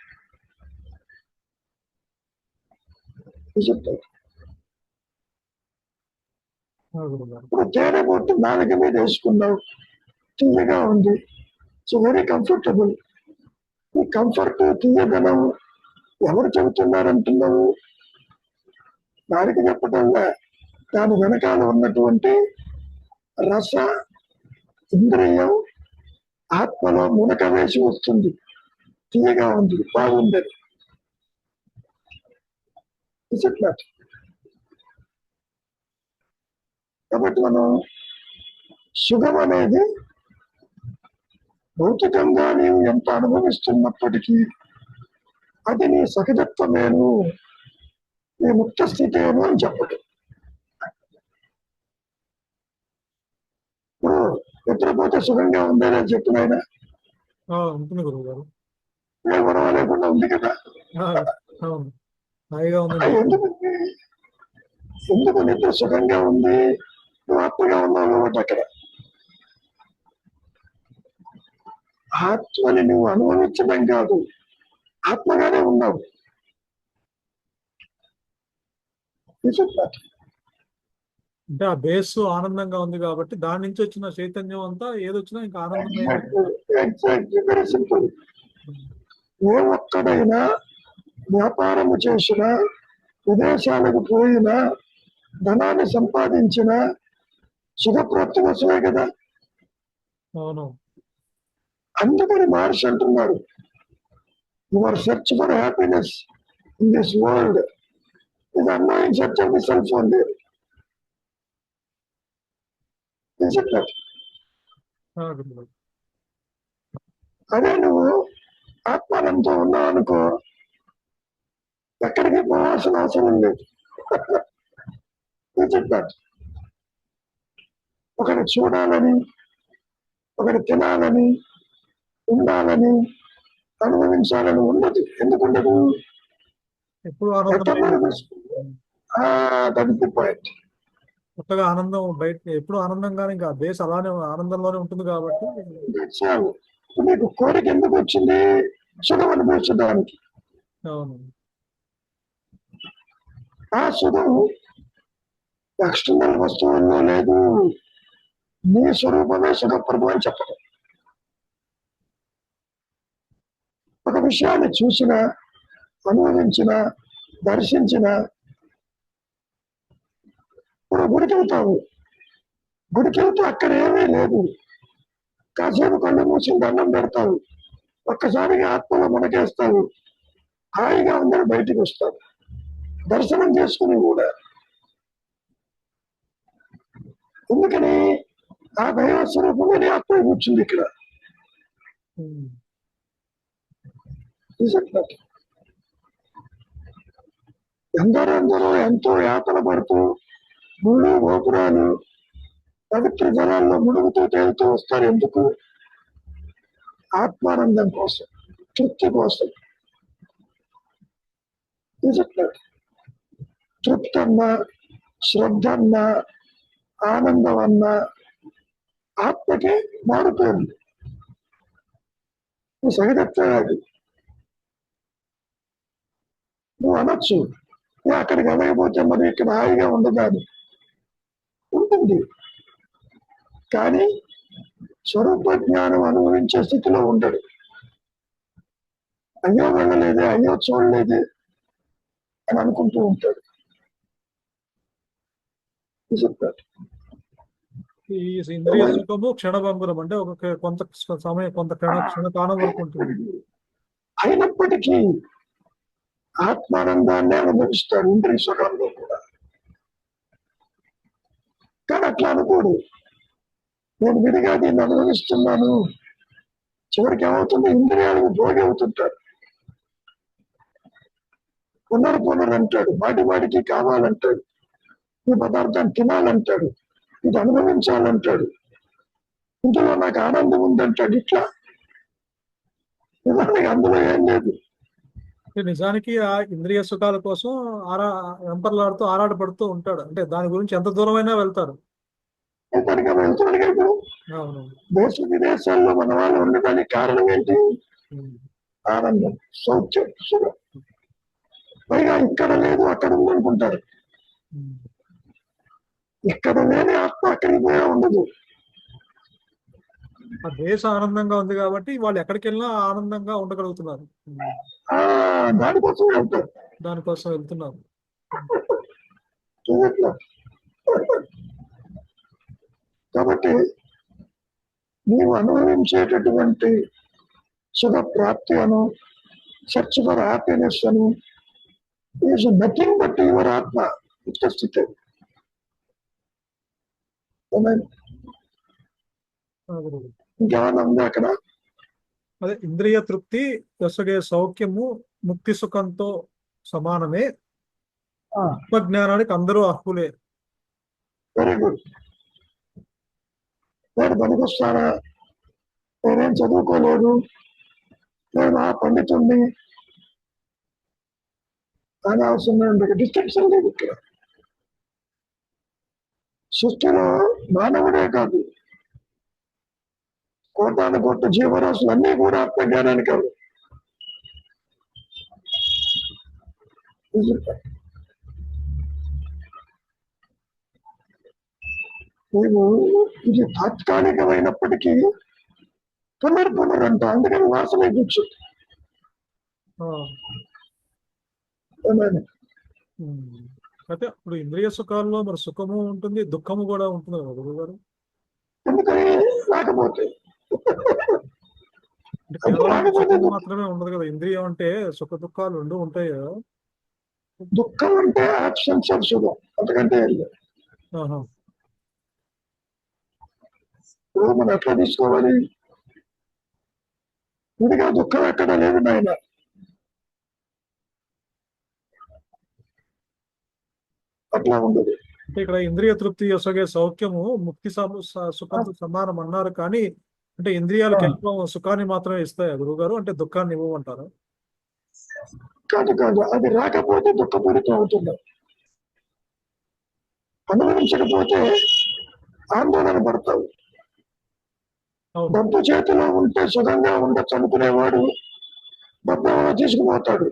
ఇప్పుడు తేనె పొట్టు నాలుక మీద వేసుకున్నావు, తీయగా ఉంది. So very comfortable. ఈ కంఫర్ట్, తీయదనం ఎవరు చెబుతున్నారంటున్నావు? దానికి చెప్పటంగా దాని వెనకాల ఉన్నటువంటి రస ఇంద్రియం ఆత్మలో మునక వేసి వస్తుంది. తీయగా ఉంది, బాగుండదు. కాబట్టి మనం సుఖం అనేది భౌతికంగా నీవు ఎంత అనుభవిస్తున్నప్పటికీ అది నీ సహజత్వమేను, నీ ముక్త స్థితేను అని చెప్పదు. ఇప్పుడు నిద్రపోతే సుఖంగా ఉందని చెప్పిన ఆయన ఉంటుంది గురువు గారు. ఏ గొడవ లేకుండా ఉంది కదా. ఎందుకు నిద్ర సుఖంగా ఉంది? నువ్వు ఆత్మగా ఉన్నావు కాబట్టి. అక్కడ ఆత్మని నువ్వు అనుభవించడం కాదు, ఆత్మగానే ఉన్నావు. అంటే ఆ బేస్ ఆనందంగా ఉంది కాబట్టి దాని నుంచి వచ్చిన చైతన్యం అంతా ఏదొచ్చినా ఇంకా ఆనందమే. Very simple. ఏ ఒక్కడైనా వ్యాపారము చేసినా, విదేశాలకు పోయినా, ధనాన్ని సంపాదించిన సుఖప్రాప్తి కోసమే కదా. అవును. అందుకని మహర్షి అంటున్నారు, your search for happiness in this world is annoying search of the self only. అదే నువ్వు ఆత్మానంతో ఉన్నావు అనుకో, ఎక్కడికి పోవాల్సిన అవసరం లేదు. చెప్పారు, ఒకటి చూడాలని, ఒకటి తినాలని, ఉండాలని, అనుభవించాలని ఉండదు. ఎందుకు ఉండదు? ఎప్పుడు పాయింట్. కొత్తగా ఆనందం బయట ఎప్పుడు ఆనందంగానే, ఇంకా బేస్ అలానే ఆనందంలోనే ఉంటుంది కాబట్టి నీకు కోరిక ఎందుకు వచ్చింది? సుఖం అనుభవించడానికి. అవును. ఆ సుఖం ఎక్స్టర్నల్ వస్తువుల్లో లేదు, నీ స్వరూపమే సుఖప్రదం అని చెప్పడం. ఒక విషయాన్ని చూసిన, అనుభవించిన, దర్శించిన ఇప్పుడు గుడికి వెళ్తావు, గుడికి వెళ్తే అక్కడ ఏమీ లేదు, కాసేపు కళ్ళు మూసి దండం పెడతావు, ఒక్కసారిగా ఆత్మలో మునకేస్తావు, హాయిగా అందరూ బయటికి వస్తారు దర్శనం చేసుకుని కూడా. ఎందుకని ఆ దైవ స్వరూపమని ఆత్మ కూర్చుంది ఇక్కడ. ఎందరెందరో ఎంతో యాతన పడుతూ గుళ్ళు గోపురాలు పవిత్ర జలాల్లో మునుగుతూ తేలుతూ వస్తారు. ఎందుకు? ఆత్మానందం కోసం, తృప్తి కోసం. తృప్తి అన్నా, శ్రద్ధ అన్నా, ఆనందం అన్నా ఆత్మకి మారుతుంది. సహజత్వాది నువ్వు అనొచ్చు, నువ్వు అక్కడికి వెళ్ళకపోతే మరి ఇక్కడ హాయిగా ఉండదు అని. ఉంటుంది, కానీ స్వరూప జ్ఞానం అనుభవించే స్థితిలో ఉండడు. అయ్యో వెళ్ళలేదే, అయ్యో చూడలేదే అని అనుకుంటూ ఉంటాడు. ఈ ఇంద్రియ సుఖము క్షణభంగురం, అంటే ఒక కొంత సమయం, కొంత క్షణకాలం వరకు ఉంటుంది. అయినప్పటికీ ఆత్మానందాన్ని అనుభవిస్తాడు ఇంద్రియ సుఖంలో కూడా. కానీ అట్లా అనుకోడు, నేను విడిగా దీన్ని అనుభవిస్తున్నాను. చివరికి ఏమవుతుంది, ఇంద్రియాలకు భోగి అవుతుంటాడు. పునరంటాడు, వాటికి కావాలంటాడు, ఈ పదార్థాన్ని తినాలంటాడు, ఇది అనుభవించాలంటాడు, ఇందులో నాకు ఆనందం ఉందంటాడు. ఇట్లా నిజానికి అందులో ఏం లేదు. నిజానికి ఆ ఇంద్రియ సుఖాల కోసం వెంపర్లాడుతూ ఆరాటపడుతూ ఉంటాడు. అంటే దాని గురించి ఎంత దూరమైనా వెళ్తాడు. ఎంతగా వెళ్తున్నాడు ఇప్పుడు. దేశ విదేశాల్లో మన వాళ్ళు ఉండడానికి కారణం ఏంటి? ఆనందం, సౌఖ్యం, సుఖం. పైగా ఇక్కడ లేదు అక్కడ ఉందనుకుంటారు. ఇక్కడ లేని ఆత్మ అక్కడికి పోయా ఉండదు. ఆ దేశ ఆనందంగా ఉంది కాబట్టి వాళ్ళు ఎక్కడికి వెళ్ళినా ఆనందంగా ఉండగలుగుతున్నారు. దానికోసం వెళ్తారు, దానికోసం వెళ్తున్నారు. కాబట్టి నీవు అనుభవించేటటువంటి సుఖ ప్రాప్తి అను, సెర్చ్ ఫర్ హ్యాపీనెస్ అను ఈజ్ నథింగ్ బట్ యువర్ ఆత్మ స్థితి. ఇంకేమన్నా ఉంది అక్కడ? అదే ఇంద్రియ తృప్తి యొసగే సౌఖ్యము ముక్తి సుఖంతో సమానమే, ఆత్మజ్ఞానానికి అందరూ అర్హులే. Very good. నేను పనికొస్తానా, నేనేం చదువుకోలేదు, నేను ఆ పండితుడిని అని అవసరం డిస్టింక్షన్ లేదు ఇక్కడ. సృష్టిలో మానవుడే కాదు, కోటాను కోట్ల జీవరాశులు అన్నీ కూడా ఆత్మజ్ఞానానికి కాదు. నీవు ఇది తాత్కాలికమైనప్పటికీ పునరంట, అందుకని వాసన కూర్చుంది. అయితే ఇప్పుడు ఇంద్రియ సుఖాల్లో మరి సుఖము ఉంటుంది, దుఃఖము కూడా ఉంటుంది కదా గురువు గారు. అందుకని రాకపోతే కేవలం సుఖం మాత్రమే ఉండదు కదా, ఇంద్రియం అంటే సుఖ దుఃఖాలు రెండు ఉంటాయి కదా. దుఃఖం అంటే యాబ్సెన్స్ ఆఫ్ సుఖం, అంతకంటే ఇప్పుడు మనం ఎట్లా తీసుకోవాలి? ఇదిగా దుఃఖం ఎక్కడ లేదు నాయన. అట్లా ఉండదు. ఇక్కడ ఇంద్రియ తృప్తి యొసగే సౌఖ్యము ముక్తి సుఖంతో సమానం అన్నారు, కానీ అంటే ఇంద్రియాలు కేవలం సుఖాన్ని మాత్రమే ఇస్తాయి గురువు గారు, అంటే దుఃఖాన్ని ఇవ్వమంటారు? కాదు కాదు, అది రాకపోతే దుఃఖపూరితం అవుతుంది. అనుభవించకపోతే ఆందోళన పడతావు. డబ్బు చేతిలో ఉంటే సుఖంగా ఉండొచ్చు అనుకునేవాడు డబ్బు ఎవరో తీసుకుపోతాడు,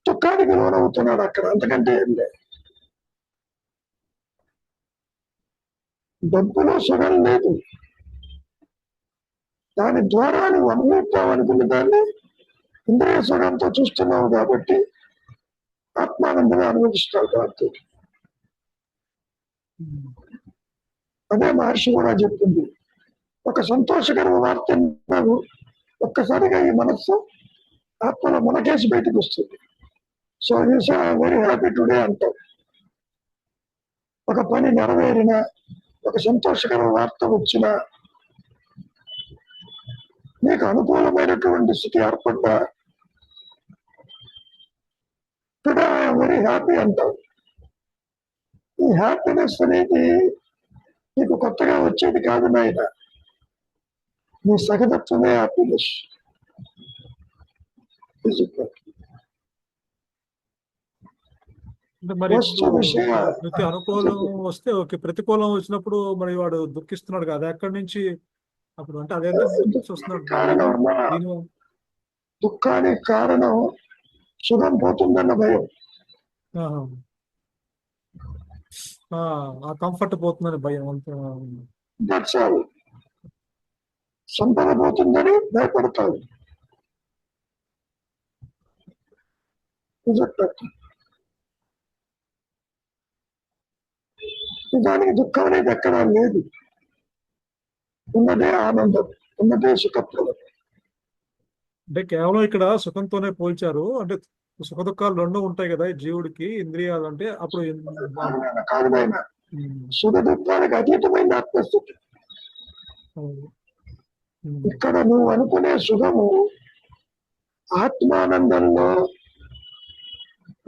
దుఃఖానికి లోనవుతున్నాడు అక్కడ. అంతకంటే ఏం లేదు. డబ్బులో సుఖం లేదు, దాని ద్వారా నువ్వు అనుభవిస్తావనుకున్న దాన్ని ఇంద్రియ సుఖంతో చూస్తున్నావు కాబట్టి ఆత్మానందంగా అనుభవిస్తావు. కాబట్టి ఉమ్. అదే మహర్షి కూడా చెప్తుంది. ఒక సంతోషకర వార్త విన్నావు, ఒక్కసారిగా ఈ మనస్సు ఆత్మలో మనకేసి బయటకు వస్తుంది. So this very happy today అంటాం. ఒక పని నెరవేరిన, ఒక సంతోషకర వార్త వచ్చిన, నీకు అనుకూలమైనటువంటి స్థితి ఏర్పడ్డా టుడే వెరీ హ్యాపీ అంటావు. ఈ హ్యాపీనెస్ అనేది నీకు కొత్తగా వచ్చేది కాదు నాయన, నీ సహజత్వమే హ్యాపీనెస్. అంటే మరి వస్తు ఇప్పుడు విషయ ప్రతి అనుకూలం వస్తే ఓకే, ప్రతికూలం వచ్చినప్పుడు మరి వాడు దుఃఖిస్తున్నాడు కదా, ఎక్కడి నుంచి అప్పుడు అంటే అదేంటో వస్తున్నాడు కారణం అన్నా, దీని దుఃఖానికి కారణం సుఖం పోతుందన్న భయం. ఆహా. ఆ కంఫర్ట్ పోతుందని భయం అంత. That's all. సంపద పోతుందని భయపడతాడు. దానికి దుఃఖం అనేది ఎక్కడా లేదు. ఉన్నదే ఆనందం, ఉన్నదే సుఖప్రదం. అంటే కేవలం ఇక్కడ సుఖంతోనే పోల్చారు, అంటే సుఖ దుఃఖాలు రెండు ఉంటాయి కదా ఈ జీవుడికి, ఇంద్రియాలు అంటే అప్పుడు కాదునైనా సుఖ దుఃఖానికి అతీతమైన ఆత్మస్థితి. ఇక్కడ నువ్వు అనుకునే సుఖము ఆత్మానందంలో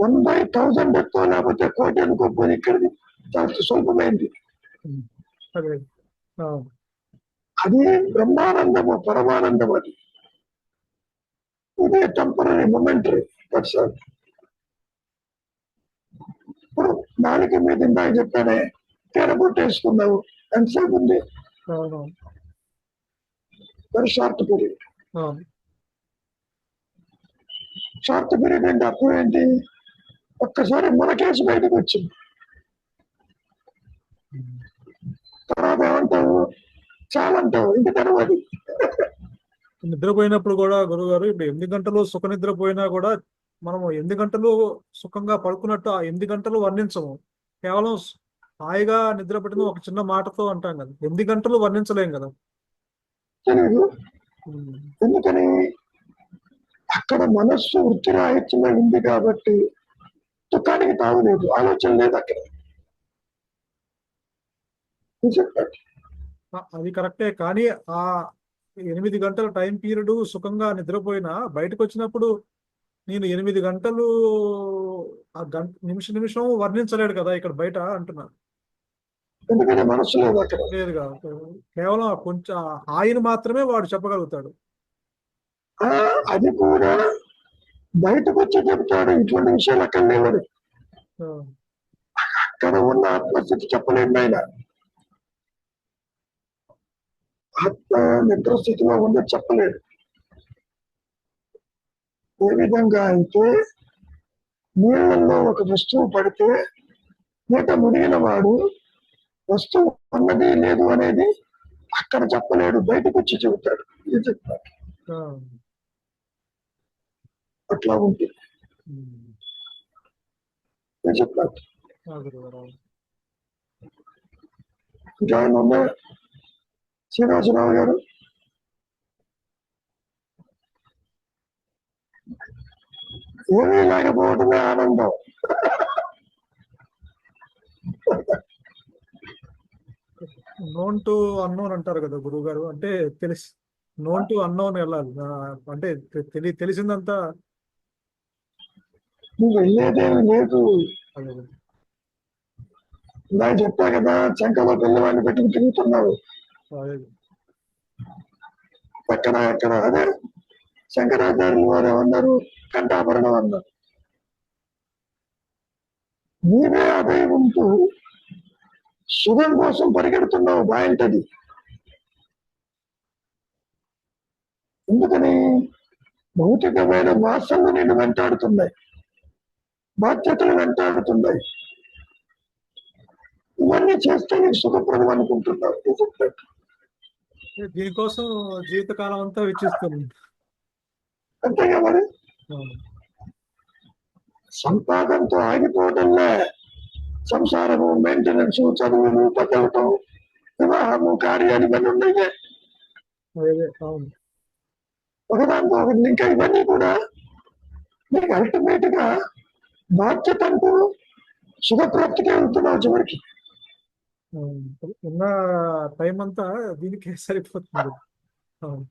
1/1000 ఎక్కువ, లేకపోతే కోటి అనుకోకపోతే ఇక్కడిది చాలా స్వల్పమైంది. అదే అది బ్రహ్మానందము, పరమానందం. అది ఇదే టెంపరీ, మొమెంటరీ. ఇప్పుడు నాలుక మీద ఇందాక చెప్పానే, తెరబొట్టేసుకున్నావు, ఎంతసేపు ఉంది? Very short period. Short period అంటే అర్థం ఏంటి? ఒక్కసారి మనకేసి బయటకు వచ్చింది, తర్వాత ఏమంటావు? చాలంటావు, ఇంక తెరవది. నిద్రపోయినప్పుడు కూడా గురువు గారు, ఇప్పుడు 8 గంటలు సుఖ నిద్రపోయినా కూడా మనము 8 గంటలు సుఖంగా పడుకున్నట్టు ఆ 8 గంటలు వర్ణించము. కేవలం హాయిగా నిద్రపట్టిన ఒక చిన్న మాటతో అంటాం కదా, 8 గంటలు వర్ణించలేం కదా. తెలియదు. ఎందుకని? అక్కడ మనస్సు వృత్తి రాహిత్యంగా ఉంది కాబట్టి దుఃఖానికి తావు లేదు, ఆలోచన లేదు అక్కడ. అది కరెక్టే, కానీ ఆ 8 గంటల టైం పీరియడ్ సుఖంగా నిద్రపోయినా బయటకు వచ్చినప్పుడు నేను 8 గంటలు ఆ నిమిషం వర్ణించలేడు కదా ఇక్కడ బయట అంటున్నా. ఎందుకంటే మనస్సు లేదు అక్కడ. లేదుగా, కేవలం కొంచెం హాయిని మాత్రమే వాడు చెప్పగలుగుతాడు. అది కూడా బయటకు వచ్చి చెప్తాడు, ఇటువంటి విషయాలు అక్కడ లేవని. అక్కడ ఉన్న ఆత్మస్థితి చెప్పలేడు ఆయన. ఆత్మ నిద్రస్థితిలో ఉందో చెప్పలేడు. ఏ విధంగా అయితే నీళ్ళల్లో ఒక వస్తువు పడితే నీట మునిగిన వాడు వస్తువు ఉన్నది లేదు అనేది అక్కడ చెప్పలేడు, బయటకు వచ్చి చెబుతాడు. ఇది చెప్తాడు. అట్లా ఉంటుంది. చెప్తాడు. ఇంకా ఉన్నా శ్రీనివాసరావు గారు? ఏమీ లేకపోవడమే ఆనందం. నోన్ టు అన్నోన్ అంటారు కదా గురువు గారు, అంటే తెలిసి నోన్ టు అన్నోన్ వెళ్ళాలి, అంటే తెలిసిందంతా నువ్వు వెళ్ళేదేమి లేదు. నాకు చెప్పా కదా, శంకలో పిల్లవాడిని పెట్టుకుని తిరుగుతున్నావు. ఎక్కడ అదే శంకరాచార్యులు వారు ఏమన్నారు? కంఠాభరణం అన్నారు. నీవే అదే ఉంటూ సుఖం కోసం పరిగెడుతున్నావు, బాగుంటది. ఎందుకని? భౌతికమైన వాసనలు నేను వెంటాడుతున్నాయి, బాధ్యతలు వెంటాడుతున్నాయి. ఇవన్నీ చేస్తే నీకు సుఖప్రదం అనుకుంటున్నావు. దీనికోసం జీవితకాలం అంతా వెచ్చిస్తుంది. అంతేగా మరి. సంపాదనతో ఆగిపోవడంలే, సంసారము, మెయింటెనెన్స్, చదువులు, పదవటం, వివాహము, కార్యాలు ఇవన్నీ ఉన్నాయి. అదే అవును. ఒకదాంతో ఒకటి ఇంకా ఇవన్నీ కూడా నీకు అల్టిమేట్ గా బాధ్యత అంటూ శుభప్రాప్తికి వెళ్తున్నావు చివరికి. ఉన్న టైం అంతా దీనికే సరిపోతుంది. అవును.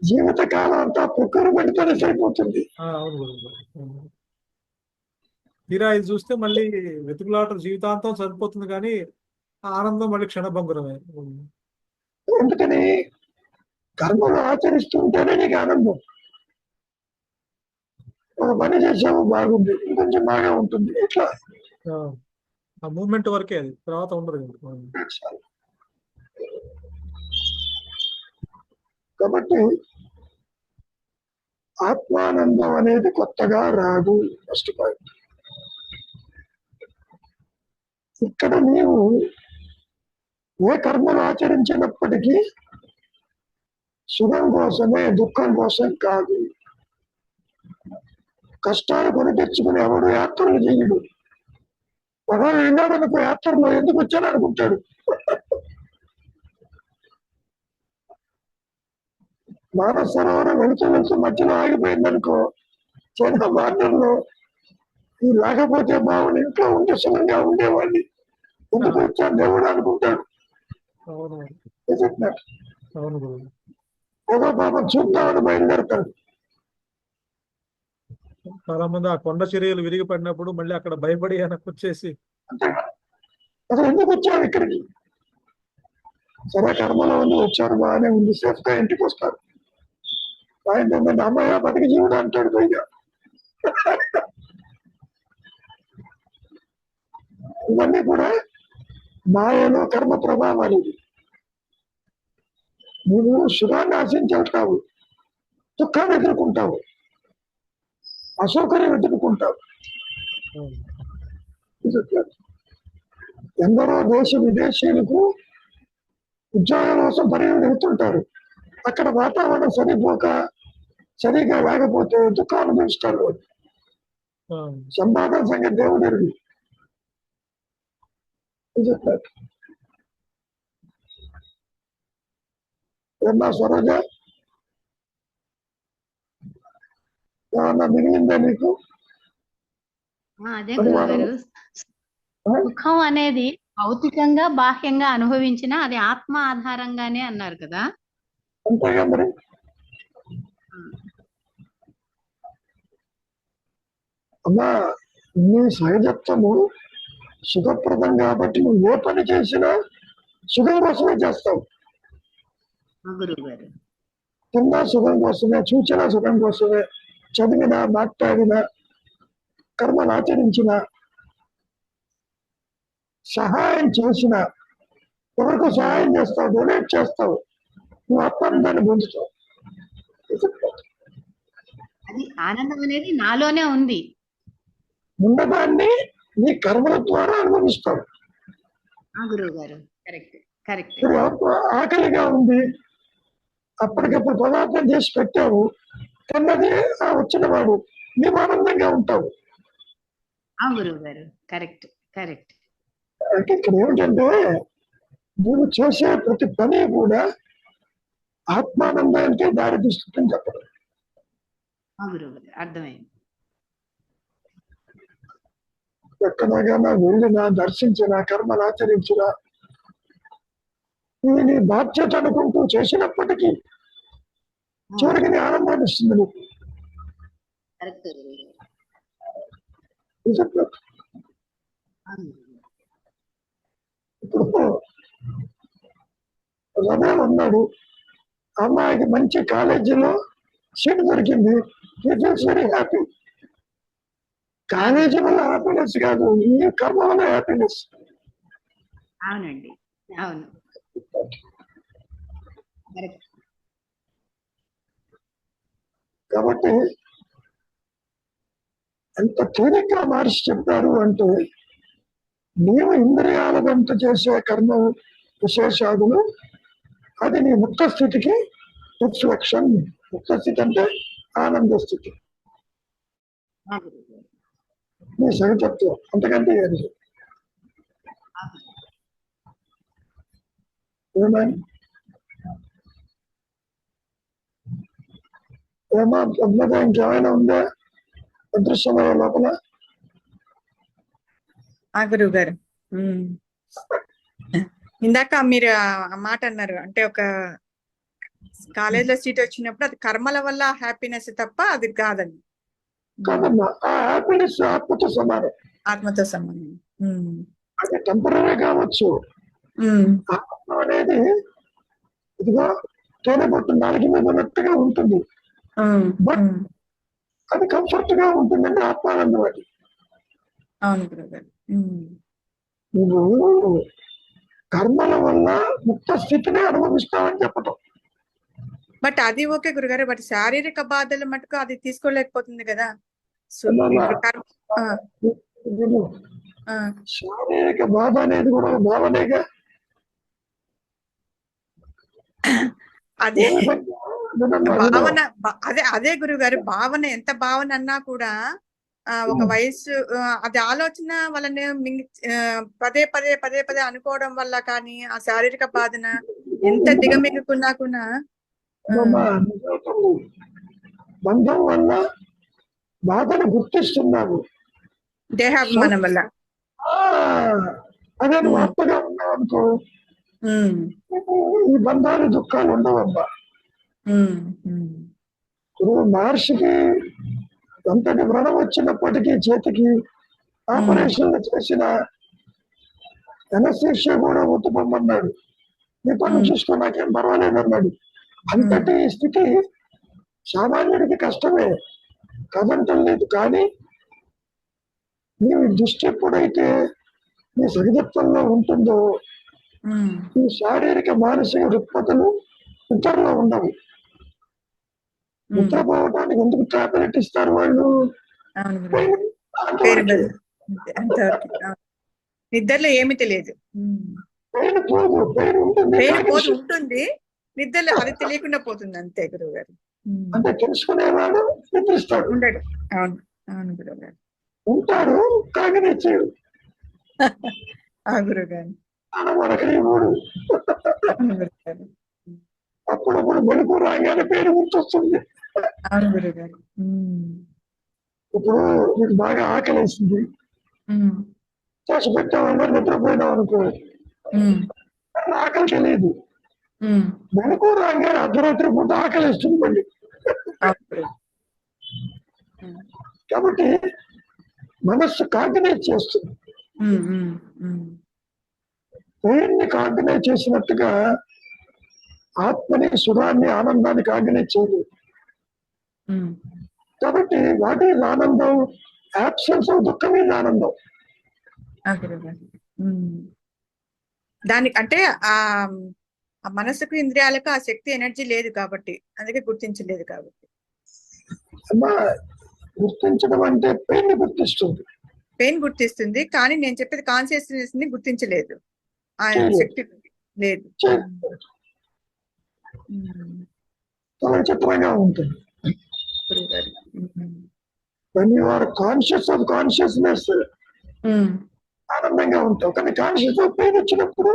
జీవిత కాలం అంతా పుక్కరు పెడితేనే సరిపోతుంది. అవును గురువు. తీరా ఇది చూస్తే మళ్ళీ వెతుకులాట జీవితాంతం సరిపోతుంది, కానీ ఆ ఆనందం మళ్ళీ క్షణభంగురమే. ఎందుకని కర్మలు ఆచరిస్తుంటేనే నీకు ఆనందం. ఒక పని చేసాము బాగుంది, ఇంకొంచెం బాగా ఉంటుంది, ఇట్లా ఆ మూమెంట్ వరకే, అది తర్వాత ఉండదు. కాబట్టి ఆత్మానందం అనేది కొత్తగా రాదు. First point. ఇక్కడ నీవు ఏ కర్మలు ఆచరించినప్పటికీ సుఖం కోసమే, దుఃఖం కోసం కాదు. కష్టాలు కొని తెచ్చుకుని ఎవడు యాత్రలు చేయడు. ఒకవేళ వెళ్ళాడనుకో యాత్రలో ఎందుకు వచ్చాను అనుకుంటాడు. మానవ సరోవరం వెళుతూ వెళుతూ మధ్యలో ఆగిపోయిందనుకో, చిన్న మార్గంలో ఈ లేకపోతే బాగుంది, ఇంట్లో ఉంటే సుఖంగా ఉండేవాడిని, ఎందుకు వచ్చాను దేవుడు అనుకుంటాడు. ఏదో పాపం చూద్దామని బయలుదేరతాడు. చాలా మంది ఆ కొండ చర్యలు విరిగి పడినప్పుడు మళ్ళీ అక్కడ భయపడి వెనక్కి వచ్చేసి అసలు ఎందుకు వచ్చారు ఇక్కడికి? సరే కర్మలో ఉంది, వచ్చారు, బాగానే ఉంది, సేఫ్ గా ఇంటికి వస్తారు. ఆయన ఏంటంటే అమ్మాయి బతికి జీవుడు అంటాడు పైగా. ఇవన్నీ కూడా మాయలో కర్మ ప్రభావాలు. నువ్వు సుఖాన్ని ఆశించి వెళ్తావు, దుఃఖాన్ని ఎదుర్కొంటావు, అసౌకర్యం ఎదుర్కొంటావు. ఎందరో దేశ విదేశీయులకు ఉద్యోగాల కోసం పరిగెడుతుంటారు. అక్కడ వాతావరణం సరిగా లేకపోతే దుఃఖాన్ని పెంచుతారు. సంపాదన సంగతి దేవుడు ఎరుగు. ఏమన్నా స్వరజ ఏమన్నా మిగిలిందా నీకు? అదే గురుగారు, సుఖం అనేది భౌతికంగా బాహ్యంగా అనుభవించినా అది ఆత్మ ఆధారంగానే అన్నారు కదా. అంతేగా మరి. అమ్మా, నీ సహజత్వము సుఖప్రదం కాబట్టి నువ్వు ఏ పని చేసినా సుఖం కోసమే చేస్తావు. గురువు గారు, తిన్నా సుఖం కోసమే, చూచినా సుఖం కోసమే, చదివినా, మాట్లాడినా, కర్మలు ఆచరించిన, సహాయం చేసిన, ఎవరికి సహాయం చేస్తావు, డొనేట్ చేస్తావు, నువ్వు ఆత్మానందాన్ని పొందుతావు. అది ఆనందం అనేది నాలోనే ఉంది. ఉన్నదాన్ని నీ కర్మల ద్వారా అనుభవిస్తావు. గురువు గారు, కరెక్ట్ కరెక్ట్. ఆకలిగా ఉంది, అప్పటికప్పుడు పదార్థం చేసి పెట్టావు, కన్నది వచ్చిన వాడు, నీవు ఆనందంగా ఉంటావు. గురువు గారు, కరెక్ట్ కరెక్ట్. అంటే ఇక్కడ ఏమిటంటే నువ్వు చేసే ప్రతి పని కూడా ఆత్మానందానికే దారి తీస్తుందని చెప్పడం. గురువు గారు, అర్థమైంది. ఎక్కడైనా వెళ్ళినా, దర్శించినా, కర్మలు ఆచరించినా, ఇది నీ బాధ్యత అనుకుంటూ చేసినప్పటికీ చివరికి నీ ఆనందాన్ని ఇస్తుంది నీకు. ఇప్పుడు రమే ఉన్నాడు, అమ్మాయికి మంచి కాలేజీలో సీట్ దొరికింది, వెరీ హ్యాపీ. కాలేజీ వల్ల హ్యాపీనెస్ కాదు, ఈ కర్మ వల్ల హ్యాపీనెస్. అవునండి, అవును. కాబట్టి ఎంత తేలిగ్గా మహర్షి చెప్పారు అంటే, నీవు ఇంద్రియాల వెంట చేసే కర్మ విశేషాదులు అది నీ ముక్త స్థితికి రిఫ్లెక్షన్. ముక్త స్థితి అంటే ఆనంద స్థితి. నీ సహజత్వం, అంతకంటే ఏం లేదు. ఏమని ఏమా పద్మగా ఇంకేమైనా ఉందా అదృశ్యమైన లోపల? గురువు గారు ఇందాక మీరు ఆ మాట అన్నారు, అంటే ఒక కాలేజీలో సీట్ వచ్చినప్పుడు అది కర్మల వల్ల హ్యాపీనెస్ తప్ప అది కాదండి. కాదమ్మా, ఆ హ్యాపీనెస్ ఆత్మతో సమానం. ఆత్మతో సంబంధం. అది టెంపరీ కావచ్చు. ఆత్మ అనేది ఇదిగో తేనె పట్టు నాలుగు మీద ఉన్నట్టుగా ఉంటుంది, బట్ అది కంఫర్ట్ గా ఉంటుందంటే ఆత్మానందం. అది అవును గురుగారు. నువ్వు కర్మల వల్ల ముక్త స్థితిని అనుభవిస్తావని చెప్పటం. బట్ అది ఓకే గురుగారు, బట్ శారీరక బాధలు మటుకు అది తీసుకోలేకపోతుంది కదా. సో అమ్మా, ఇప్పుడు విను, శారీరక బాధ అనేది కూడా ఒక భావనేగా. అదే వినమ్మా, విను. భావన, అదే గురువు గారు, భావన ఎంత భావన అన్నా కూడా ఒక వయసు అది ఆలోచన వాళ్ళని పదే పదే పదే పదే అనుకోవడం వల్ల కానీ ఆ శారీరక బాధన ఎంత దిగమిగుకున్నా కూడా అమ్మా, బంధం వల్ల బాధను గుర్తిస్తున్నావు, దేహాభిమానం వల్ల. అదే నువ్వు ఆత్మగా ఉన్నావు అనుకో, ఈ బంధాలు దుఃఖాలు ఉండవమ్మా. ఇప్పుడు మహర్షికి ఎంతటి వ్రణం వచ్చినప్పటికీ చేతికి ఆపరేషన్లు చేసిన ఎనస్థీషియా కూడా ఒత్తుకోమన్నాడు. నీ పనులు చూసుకో, నాకేం పర్వాలేదు అన్నాడు. అంతటి స్థితి సామాన్యుడికి కష్టమే, కదంటం లేదు. కానీ నీ దృష్టి ఎప్పుడైతే నీ సహజత్వంలో ఉంటుందో ఈ శారీరక మానసిక రుగ్మతలు ఇతరులో ఉండవు. నిద్రపోవడానికి ఎందుకు టాబ్లెట్ ఇస్తారు వాళ్ళు? నిద్రలో ఏమి తెలియదు, పెయిన్ పోదు, పెయిన్ ఉంటుంది, నిద్రలో అది తెలియకుండా పోతుంది అంతే గురువు గారు. అంటే తెలుసుకునేవాడు నిద్రిస్తాడు, ఉండడు. అవును అవును గురువు గారు. ఉంటాడు కాగానే చేయడు. గురువు గారు అప్పుడప్పుడు వెలుగు రాగానే పేరు గుర్తొస్తుంది. అవును గురువు గారు. ఇప్పుడు నీకు బాగా ఆకలేసింది, చేసి పెట్టామన్నా నిద్రపోయినావు అనుకో, ఆకలి తెలియదు. వెలుగు రాగానే అర్ధరాత్రి పూట ఆకలిస్తుంది మళ్ళీ. కాబట్టి మనస్సు కాంటినేట్ చేస్తుంది. పెయిన్ని కాంటినేట్ చేసినట్టుగా ఆత్మని, సుఖాన్ని, ఆనందాన్ని కాంటినేట్ చేయలేదు. కాబట్టి వాటి ఆనందం, యాబ్సెన్స్ ఆఫ్ దుఃఖం ఇది ఆనందం. దానికి అంటే ఆ మనసుకు, ఇంద్రియాలకు ఆ శక్తి, ఎనర్జీ లేదు కాబట్టి, అందుకే గుర్తించలేదు. కాబట్టి అమ్మా, గుర్తించడం అంటే పెయిన్ గుర్తిస్తుంది, పెయిన్ గుర్తిస్తుంది. కానీ నేను చెప్పేది కాన్షియస్నెస్ ని గుర్తించలేదు, ఆ శక్తి లేదు. చిత్రంగా ఉంటుంది. When you are conscious of consciousness, ఆనందంగా ఉంటావు. కానీ కాన్షియస్ ఆఫ్ పెయిన్ వచ్చినప్పుడు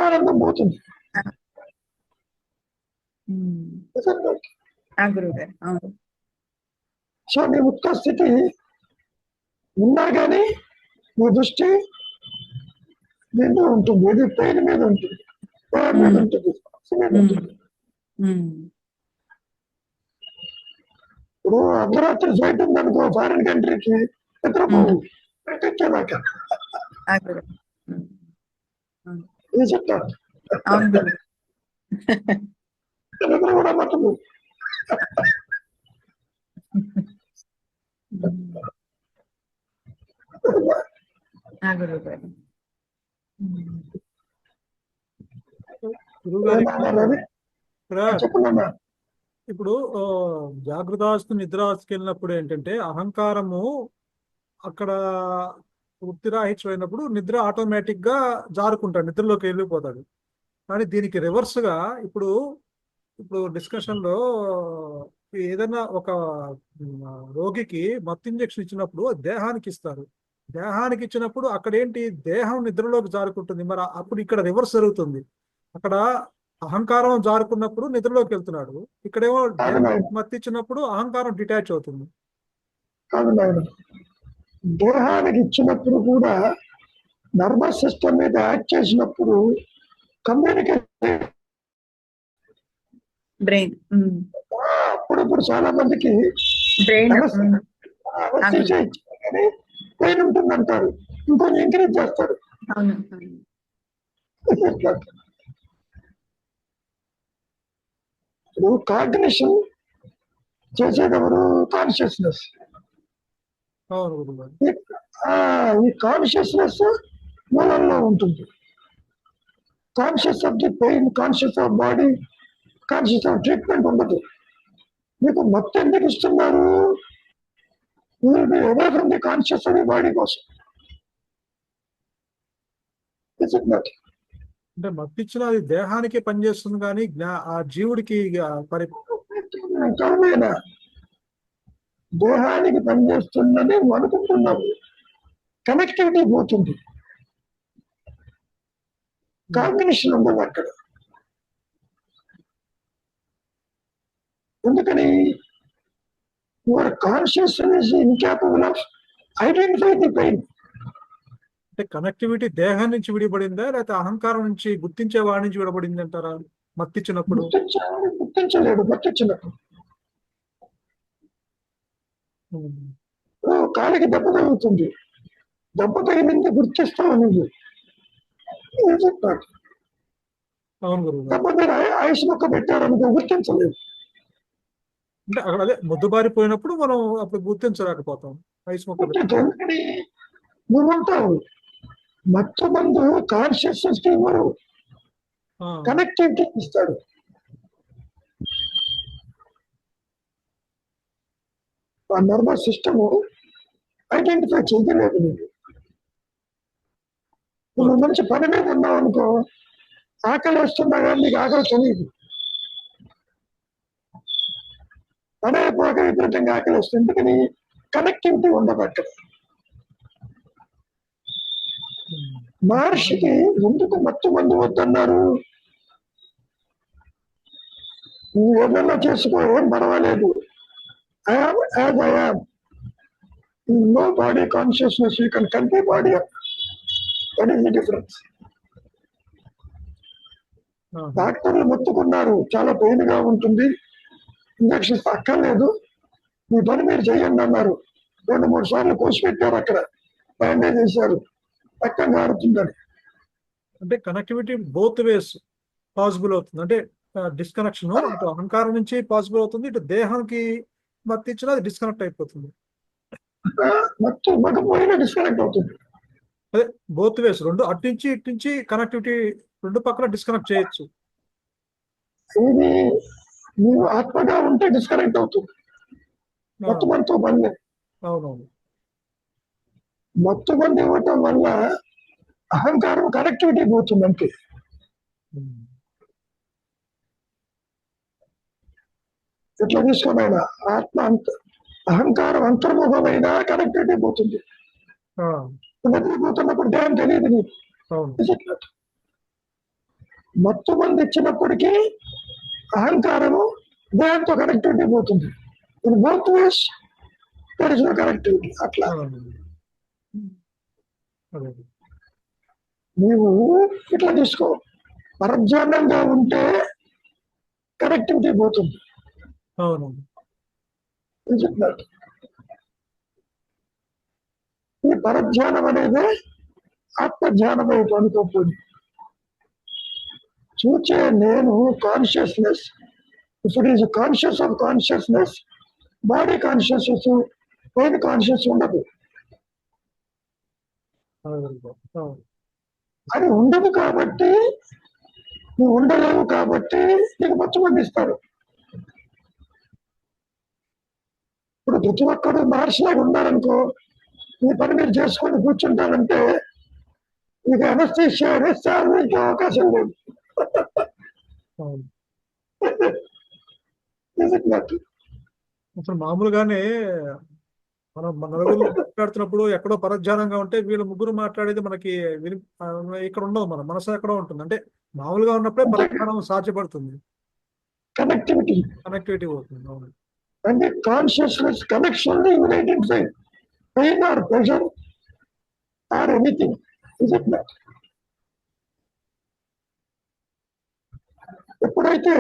ఆనందం పోతుంది. సో నీ ముక్త స్థితి ఉన్నా కానీ నీ దృష్టి దీంట్లో ఉంటుంది, ఇది పెయిన్ మీద ఉంటుంది, మీద ఉంటుంది, మీద ఉంటుంది. ఇప్పుడు అర్ధరాత్రి ఫ్లైట్ ఉందనుకో ఫారిన్ కంట్రీకి, నిద్రపోవు పెట్టేదాకా. ఇది చెప్తాను, నిద్ర కూడా పట్టదు. చెప్పండి. ఇప్పుడు జాగృతావస్థ నిద్రావస్థకి వెళ్ళినప్పుడు ఏంటంటే అహంకారము అక్కడ వృత్తిరాహిత్యమైనప్పుడు నిద్ర ఆటోమేటిక్ గా జారుకుంటాడు, నిద్రలోకి వెళ్ళిపోతాడు. కానీ దీనికి రివర్స్ గా ఇప్పుడు డిస్కషన్ లో ఏదైనా ఒక రోగికి మత్తు ఇంజెక్షన్ ఇచ్చినప్పుడు అది దేహానికి ఇస్తారు. దేహానికి ఇచ్చినప్పుడు అక్కడ ఏంటి, దేహం నిద్రలోకి జారుకుంటుంది. మరి అప్పుడు ఇక్కడ రివర్స్ జరుగుతుంది. అక్కడ అహంకారం జారుకున్నప్పుడు నిద్రలోకి వెళ్తున్నాడు, ఇక్కడేమో కాదు దేహానికి నాయన, మత్తు ఇచ్చినప్పుడు అహంకారం డిటాచ్ అవుతుంది. కాదు నాయన. దేహానికి ఇచ్చినప్పుడు కూడా నర్వస్ సిస్టమ్ మీద యాక్ట్ చేసినప్పుడు కమ్యూనికేషన్ బ్రెయిన్ అప్పుడప్పుడు చాలా మందికి బ్రెయిన్ అనస్థీషియా ఇచ్చారు కానీ పెయిన్ ఉంటుంది అంటారు, ఇంకొంచెం ఎంకరేజ్ చేస్తారు. అవును. ఇప్పుడు కాగ్నిషన్ చేసేటప్పుడు కాన్షియస్నెస్, అవును గురుగారు. ఈ కాన్షియస్నెస్ మూలంలో ఉంటుంది. Conscious of the pain, conscious of body, conscious of treatment ఉండదు. మీకు మత్తు ఎందుకు ఇస్తున్నారు? Away from the conscious of the body కోసం. Is it not? అంటే మత్తు ఇచ్చిన అది దేహానికి పనిచేస్తుంది కానీ ఆ జీవుడికి కాదైనా దేహానికి పనిచేస్తుందని నువ్వు అనుకుంటున్నావు, కనెక్టివిటీ పోతుంది, కాంబినేషన్ ఉండదు అక్కడ. ఎందుకని? Your consciousness incapable of identify the pain. అంటే కనెక్టివిటీ దేహం నుంచి విడిపడిందా, లేకపోతే అహంకారం నుంచి గుర్తించే వాడి నుంచి విడబడింది అంటారా మత్తిచ్చినప్పుడు? గుర్తించలేడు మత్తిచ్చినప్పుడు. కాలికి దెబ్బ తగులుతుంది, దెబ్బ తగిలింది గుర్తిస్తావు నువ్వు. అవును గురువు. దెబ్బ మీద ఐస్ మొక్క పెట్టారనుకో, గుర్తించలేదు. అంటే అక్కడ అదే ముద్దుబారిపోయినప్పుడు మనం అప్పుడు గుర్తించలేకపోతాం. ఐస్ మొక్క ఎందుకని? నువ్వుంటావు మత్తు మందు కాన్షియస్నెస్ ఇవ్వరు, కనెక్టివిటీ ఇస్తాడు. ఆ నర్వస్ సిస్టమ్ ఐడెంటిఫై చేయలేదు. నువ్వు మంచి పని మీద ఉన్నావు అనుకో, ఆకలి వస్తున్నా కానీ నీకు ఆకలి తెలియదు. పని అయిపోక విపరీతంగా ఆకలి వస్తుంది, ఎందుకని? కనెక్టివిటీ ఉండదు అక్కడ. మహర్షికి ఎందుకు మత్తు మందు వద్దన్నారు? నువ్వు ఏదైనా చేసుకో, ఏం పర్వాలేదు, I am as I am, no body consciousness, you can country body up. That is the difference. డాక్టర్లు మొత్తుకున్నారు, చాలా పెయిన్ గా ఉంటుంది, ఇంజక్షన్స్ అక్కర్లేదు, మీ పని మీరు చేయండి అన్నారు. 2-3 సార్లు కోసి పెట్టారు, అక్కడ బ్యాండేజ్ చేశారు, రక్తం కారుతుందని. అంటే కనెక్టివిటీ బోత్ వేస్ పాసిబుల్ అవుతుంది. అంటే డిస్కనెక్షన్ అటు అహంకారం నుంచి పాసిబుల్ అవుతుంది, ఇటు దేహానికి మత్తు ఇచ్చినా అది డిస్కనెక్ట్ అయిపోతుంది. మత్తు ఇవ్వకపోయినా డిస్కనెక్ట్ అవుతుంది. అదే బోత్ వేస్, రెండు అటు నుంచి ఇటు నుంచి కనెక్టివిటీ రెండు పక్కన డిస్కనెక్ట్ చేయొచ్చు. ఇది నీవు ఆత్మగా ఉంటే డిస్కనెక్ట్ అవుతుంది, మత్తు మందుతో పని. అవునవును. మత్తు మంది ఇవ్వటం వల్ల అహంకారం కనెక్టివిటీ పోతుంది అంతే. ఇట్లా తీసుకోమైన ఆత్మ అహంకారం అంతర్ముఖమైన కనెక్టివిటీ పోతుంది. నిద్రపోతున్నప్పుడు దేహం తెలియదు నీకు. మత్తు మంది ఇచ్చినప్పటికీ అహంకారము దేహంతో కనెక్టివిటీ పోతుంది. ఇది both ways there is no connectivity. అట్లా నీవు ఇట్లా తీసుకో, పరధ్యానంగా ఉంటే కనెక్టివిటీ పోతుంది. ఈ పరధ్యానం అనేది ఆత్మధ్యానం వైపు అనుకోపోయింది. చూచే నేను consciousness, if it is conscious of consciousness, body consciousness, pain conscious ఉండదు. అది ఉండదు కాబట్టి, నువ్వు ఉండలేవు కాబట్టి నీకు మత్తు మంది ఇస్తారు. ఇప్పుడు ప్రతి ఒక్కడు మహర్షిలాగా ఉన్నారనుకో, ఈ పని మీరు చేసుకొని కూర్చుంటారంటే ఇక అనస్థీషియా వేస్తే అవకాశం లేదు. అసలు మామూలుగానే మనం మన నలుగురు మాట్లాడుతున్నప్పుడు ఎక్కడో పరధ్యానంగా ఉంటే వీళ్ళు ముగ్గురు మాట్లాడేది మనకి ఇక్కడ ఉండదు, మన మనసు ఎక్కడో ఉంటుంది. అంటే మామూలుగా ఉన్నప్పుడే పరధ్యానం సాధ్యపడుతుంది, కనెక్టివిటీ కనెక్టివిటీ అవుతుంది. అవును. అంటే consciousness connects only you identify pain or pressure or anything. Is it not? ఎప్పుడైతే